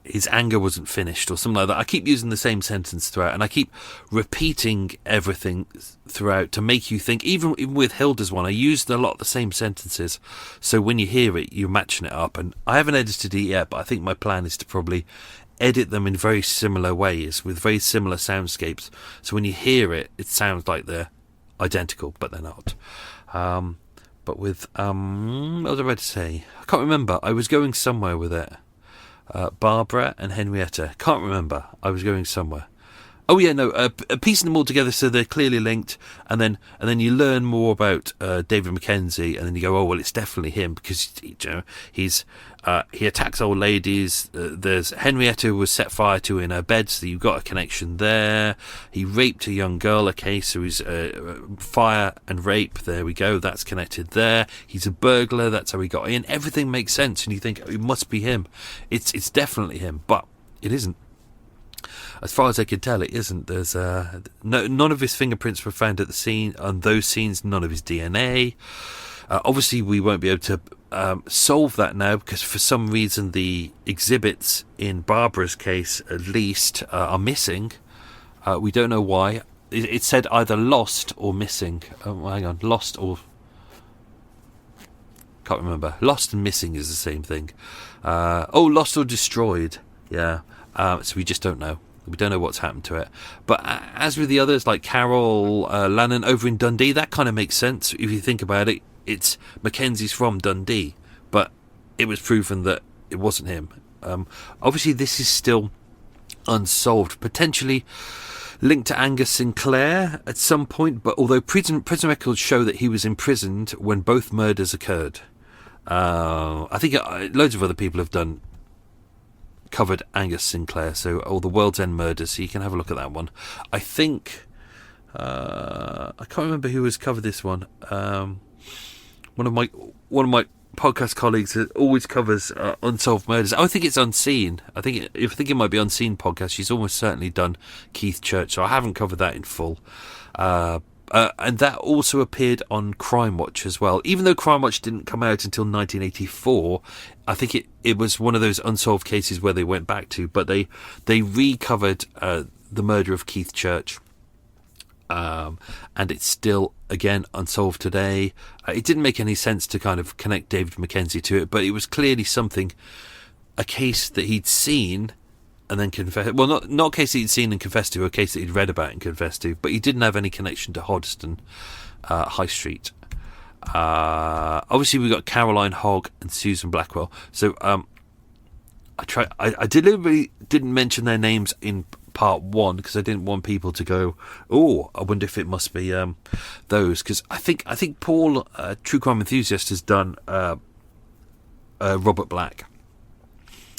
his anger wasn't finished or something like that. I keep using the same sentence throughout, and I keep repeating everything throughout to make you think. Even with Hilda's one, I used a lot of the same sentences, so when you hear it, you're matching it up. And I haven't edited it yet, but I think my plan is to probably edit them in very similar ways with very similar soundscapes, so when you hear it, it sounds like they're identical, but they're not. But with what was I about to say? I can't remember. I was going somewhere with it. Barbara and Henrietta. Can't remember. I was going somewhere. Oh yeah, no. Piecing them all together so they're clearly linked, and then you learn more about David Mackenzie, and then you go, oh well, it's definitely him because he attacks old ladies. There's Henrietta who was set fire to in her bed, so you've got a connection there. He raped a young girl. Okay, so he's fire and rape. There we go. That's connected there. He's a burglar. That's how he got in. Everything makes sense, and you think it must be him. It's definitely him, but it isn't. As far as I can tell, it isn't. There's none of his fingerprints were found at the scene. On those scenes, none of his DNA. Obviously, we won't be able to solve that now because for some reason the exhibits in Barbara's case, at least, are missing. We don't know why. It said either lost or missing. Oh, hang on, lost or can't remember. Lost and missing is the same thing. Lost or destroyed. Yeah. So we just don't know. We don't know what's happened to it. But as with the others, like Carol Lannon over in Dundee, that kind of makes sense. If you think about it, it's Mackenzie's from Dundee, but it was proven that it wasn't him. Obviously, this is still unsolved, potentially linked to Angus Sinclair at some point, but although prison records show that he was imprisoned when both murders occurred. I think loads of other people have covered Angus Sinclair, so all the World's End murders, so you can have a look at that one. I think I can't remember who has covered this one. One of my podcast colleagues that always covers unsolved murders. I think it's Unseen. I think it might be Unseen podcast. She's almost certainly done Keith Church, so I haven't covered that in full. And that also appeared on Crime Watch as well. Even though Crime Watch didn't come out until 1984, I think it was one of those unsolved cases where they went back to, but they recovered the murder of Keith Church. And it's still, again, unsolved today. It didn't make any sense to kind of connect David Mackenzie to it, but it was clearly a case that he'd seen and then confessed. Well, not a case that he'd seen and confessed to, a case that he'd read about and confessed to, but he didn't have any connection to Hoddesdon High Street. Obviously, we got Caroline Hogg and Susan Blackwell. So I deliberately didn't mention their names in part one because I didn't want people to go, oh, I wonder if it must be those, because I think Paul, True Crime Enthusiast, has done Robert Black,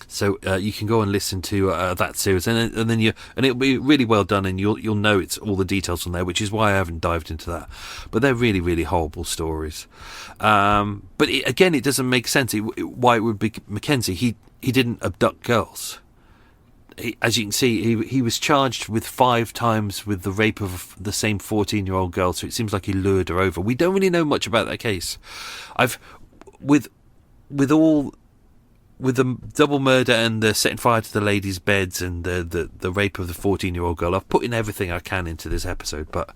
so you can go and listen to that series, and then it'll be really well done, and you'll know it's all the details on there, which is why I haven't dived into that. But they're really, really horrible stories. But it doesn't make sense why it would be Mackenzie. He didn't abduct girls. As you can see, he was charged with 5 times with the rape of the same 14-year-old girl, so it seems like he lured her over. We don't really know much about that case. With the double murder and the setting fire to the ladies' beds and the rape of the 14-year-old girl, I've put in everything I can into this episode, but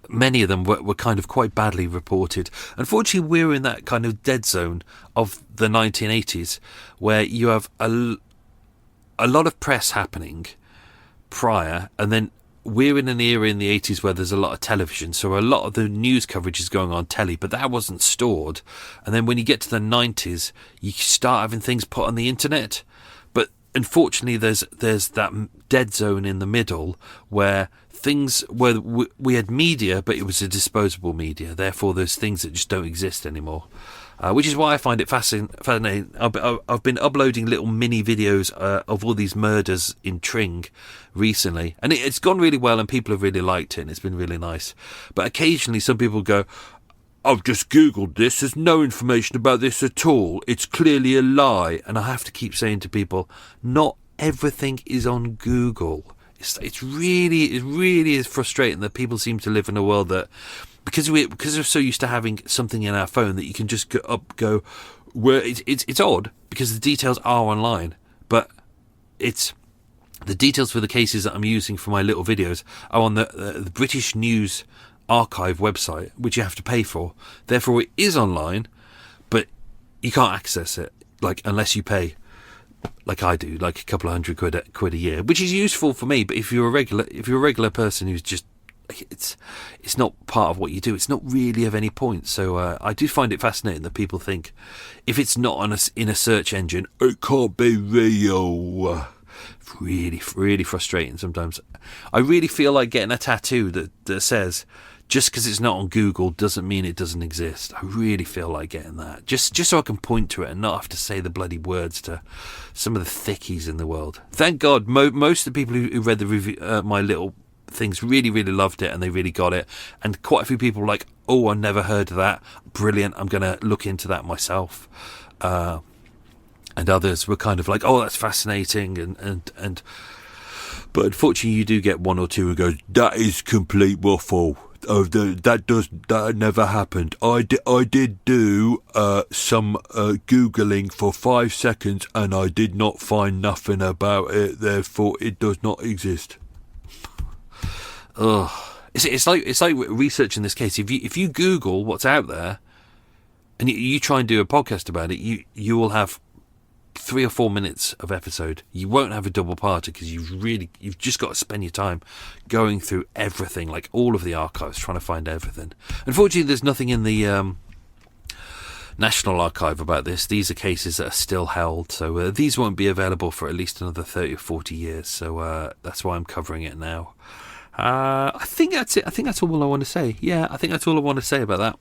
many of them were kind of quite badly reported. Unfortunately, we're in that kind of dead zone of the 1980s where you have a lot of press happening prior, and then we're in an era in the 80s where there's a lot of television, so a lot of the news coverage is going on telly, but that wasn't stored. And then when you get to the 90s, you start having things put on the internet. But unfortunately, there's that dead zone in the middle where we had media, but it was a disposable media. Therefore, there's things that just don't exist anymore. Which is why I find it fascinating. I've been uploading little mini videos of all these murders in Tring recently, and it's gone really well, and people have really liked it, and it's been really nice. But occasionally some people go, I've just Googled this, there's no information about this at all, it's clearly a lie. And I have to keep saying to people, not everything is on Google. It really is frustrating that people seem to live in a world that, because we're so used to having something in our phone that you can just go where it's odd because the details are online, but it's the details for the cases that I'm using for my little videos are on the British News Archive website, which you have to pay for. Therefore, it is online, but you can't access it unless you pay, like I do, like a couple of £100 a year, which is useful for me. But if you're a regular person who's just, it's not part of what you do, it's not really of any point. So I do find it fascinating that people think if it's not in a search engine, it can't be real. Really, really frustrating sometimes. I really feel like getting a tattoo that says, just because it's not on Google doesn't mean it doesn't exist. I really feel like getting that. Just so I can point to it and not have to say the bloody words to some of the thickies in the world. Thank God, most of the people who read the review, my little things, really, really loved it, and they really got it. And quite a few people were like, oh, I never heard of that. Brilliant, I'm going to look into that myself. And others were kind of like, oh, that's fascinating. And but unfortunately, you do get one or two who goes, that is complete waffle. Oh, that never happened. I did do some Googling for 5 seconds, and I did not find nothing about it. Therefore, it does not exist. Ugh. It's like research in this case. If you Google what's out there, and you try and do a podcast about it, you will have 3 or 4 minutes of episode. You won't have a double parter because you've just got to spend your time going through everything, like all of the archives, trying to find everything. Unfortunately, there's nothing in the National Archive about this. These are cases that are still held, so these won't be available for at least another 30 or 40 years. So that's why I'm covering it now. I think that's it. I think that's all I want to say. Yeah, I think that's all I want to say about that.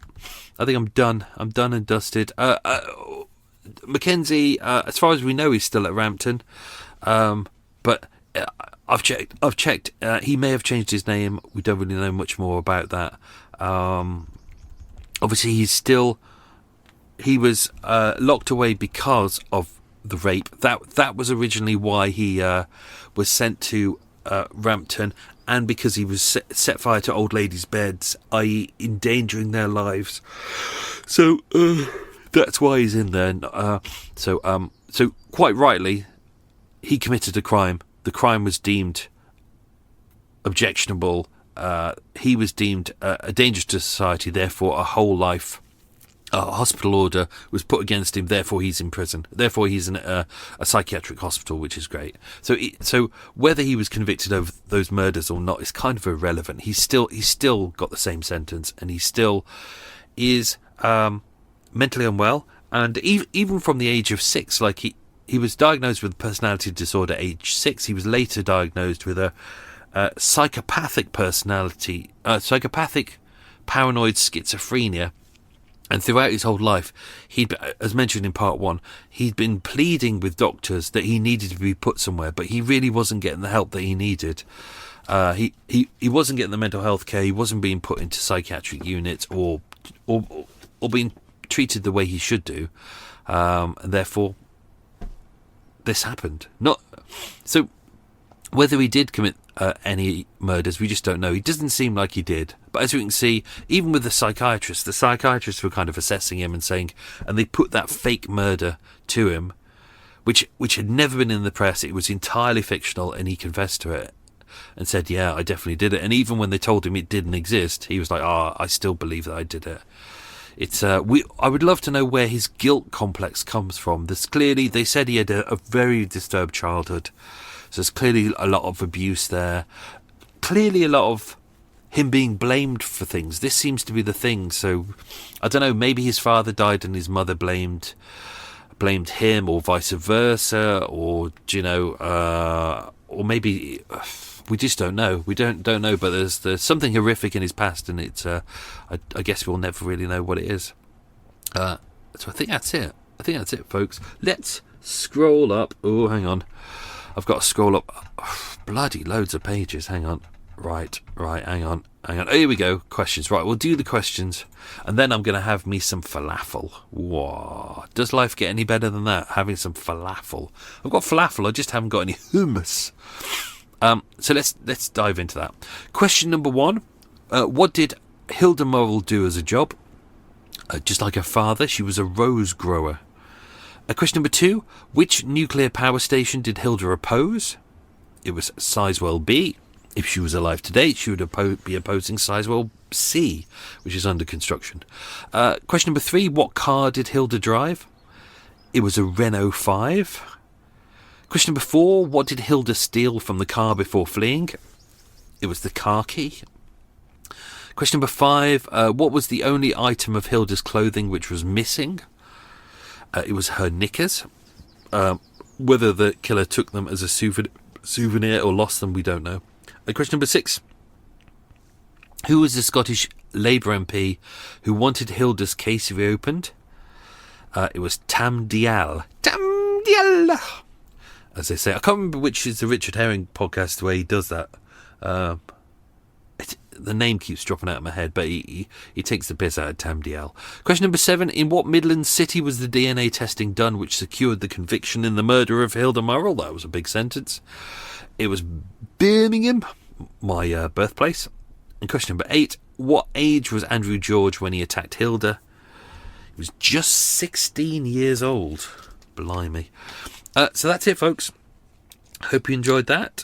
I think I'm done. I'm done and dusted. Mackenzie, as far as we know, he's still at Rampton, but I've checked. He may have changed his name. We don't really know much more about that. Obviously, he was locked away because of the rape. That was originally why he was sent to Rampton, and because he was set fire to old ladies' beds, i.e. endangering their lives. So that's why he's in there. So quite rightly, he committed a crime. The crime was deemed objectionable. He was deemed a danger to society. Therefore, a whole life hospital order was put against him. Therefore, he's in prison. Therefore, he's in a psychiatric hospital, which is great. So whether he was convicted of those murders or not is kind of irrelevant. He's still got the same sentence, and he still is mentally unwell. And even from the age of 6, like he was diagnosed with personality disorder age 6. He was later diagnosed with a psychopathic personality, psychopathic paranoid schizophrenia. And throughout his whole life, he'd, as mentioned in part 1, he'd been pleading with doctors that he needed to be put somewhere, but he really wasn't getting the help that he needed. He wasn't getting the mental health care. He wasn't being put into psychiatric units or being treated the way he should do. And therefore, this happened. So whether he did commit any murders, we just don't know. He doesn't seem like he did. But as we can see, even with the psychiatrists were kind of assessing him and saying, and they put that fake murder to him, which had never been in the press. It was entirely fictional, and he confessed to it and said, yeah, I definitely did it. And even when they told him it didn't exist, he was like, I still believe that I did it. I would love to know where his guilt complex comes from. They said he had a very disturbed childhood. So there's clearly a lot of abuse there. Clearly a lot of him being blamed for things. This seems to be the thing. So I don't know, maybe his father died and his mother blamed him, or vice versa, or or maybe we just don't know. We don't know, but there's something horrific in his past, and it's I guess we'll never really know what it is. So I think that's it. Folks. Let's scroll up. Oh, hang on. I've got to scroll up bloody loads of pages. Hang on. Right. Hang on. Oh, here we go. Questions. Right, we'll do the questions, and then I'm going to have me some falafel. Whoa. Does life get any better than that? Having some falafel. I've got falafel. I just haven't got any hummus. So let's dive into that. Question number 1. What did Hilda Morrill do as a job? Just like her father, she was a rose grower. Question number 2. Which nuclear power station did Hilda oppose? It was Sizewell B. If she was alive today, she would be opposing Sizewell C, which is under construction. Question number 3. What car did Hilda drive? It was a Renault 5. Question number 4. What did Hilda steal from the car before fleeing? It was the car key. Question number 5. What was the only item of Hilda's clothing which was missing? It was her knickers. Whether the killer took them as a souvenir or lost them, we don't know. Question number 6. Who was the Scottish Labour MP who wanted Hilda's case reopened? It was Tam Dalyell. Tam Dalyell! As they say. I can't remember which is the Richard Herring podcast where he does that. The name keeps dropping out of my head, but he takes the piss out of Tam Dalyell. Question number 7. In what Midlands city was the DNA testing done which secured the conviction in the murder of Hilda Murrell? That was a big sentence. It was Birmingham, my birthplace. And question number 8. What age was Andrew George when he attacked Hilda? He was just 16 years old. Blimey. So that's it, folks. Hope you enjoyed that.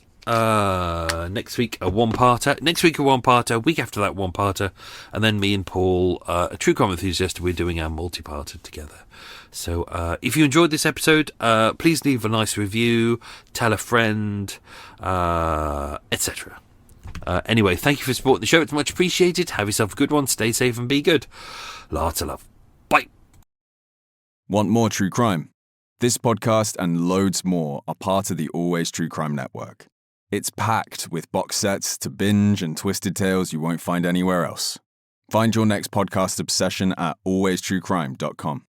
Next week a one-parter. Week after that one-parter. And then me and Paul, a true crime enthusiast, we're doing our multi-parter together. So if you enjoyed this episode, please leave a nice review, tell a friend, etc. Anyway, thank you for supporting the show. It's much appreciated. Have yourself a good one. Stay safe and be good. Lots of love. Bye. Want more true crime? This podcast and loads more are part of the Always True Crime Network. It's packed with box sets to binge and twisted tales you won't find anywhere else. Find your next podcast obsession at alwaystruecrime.com.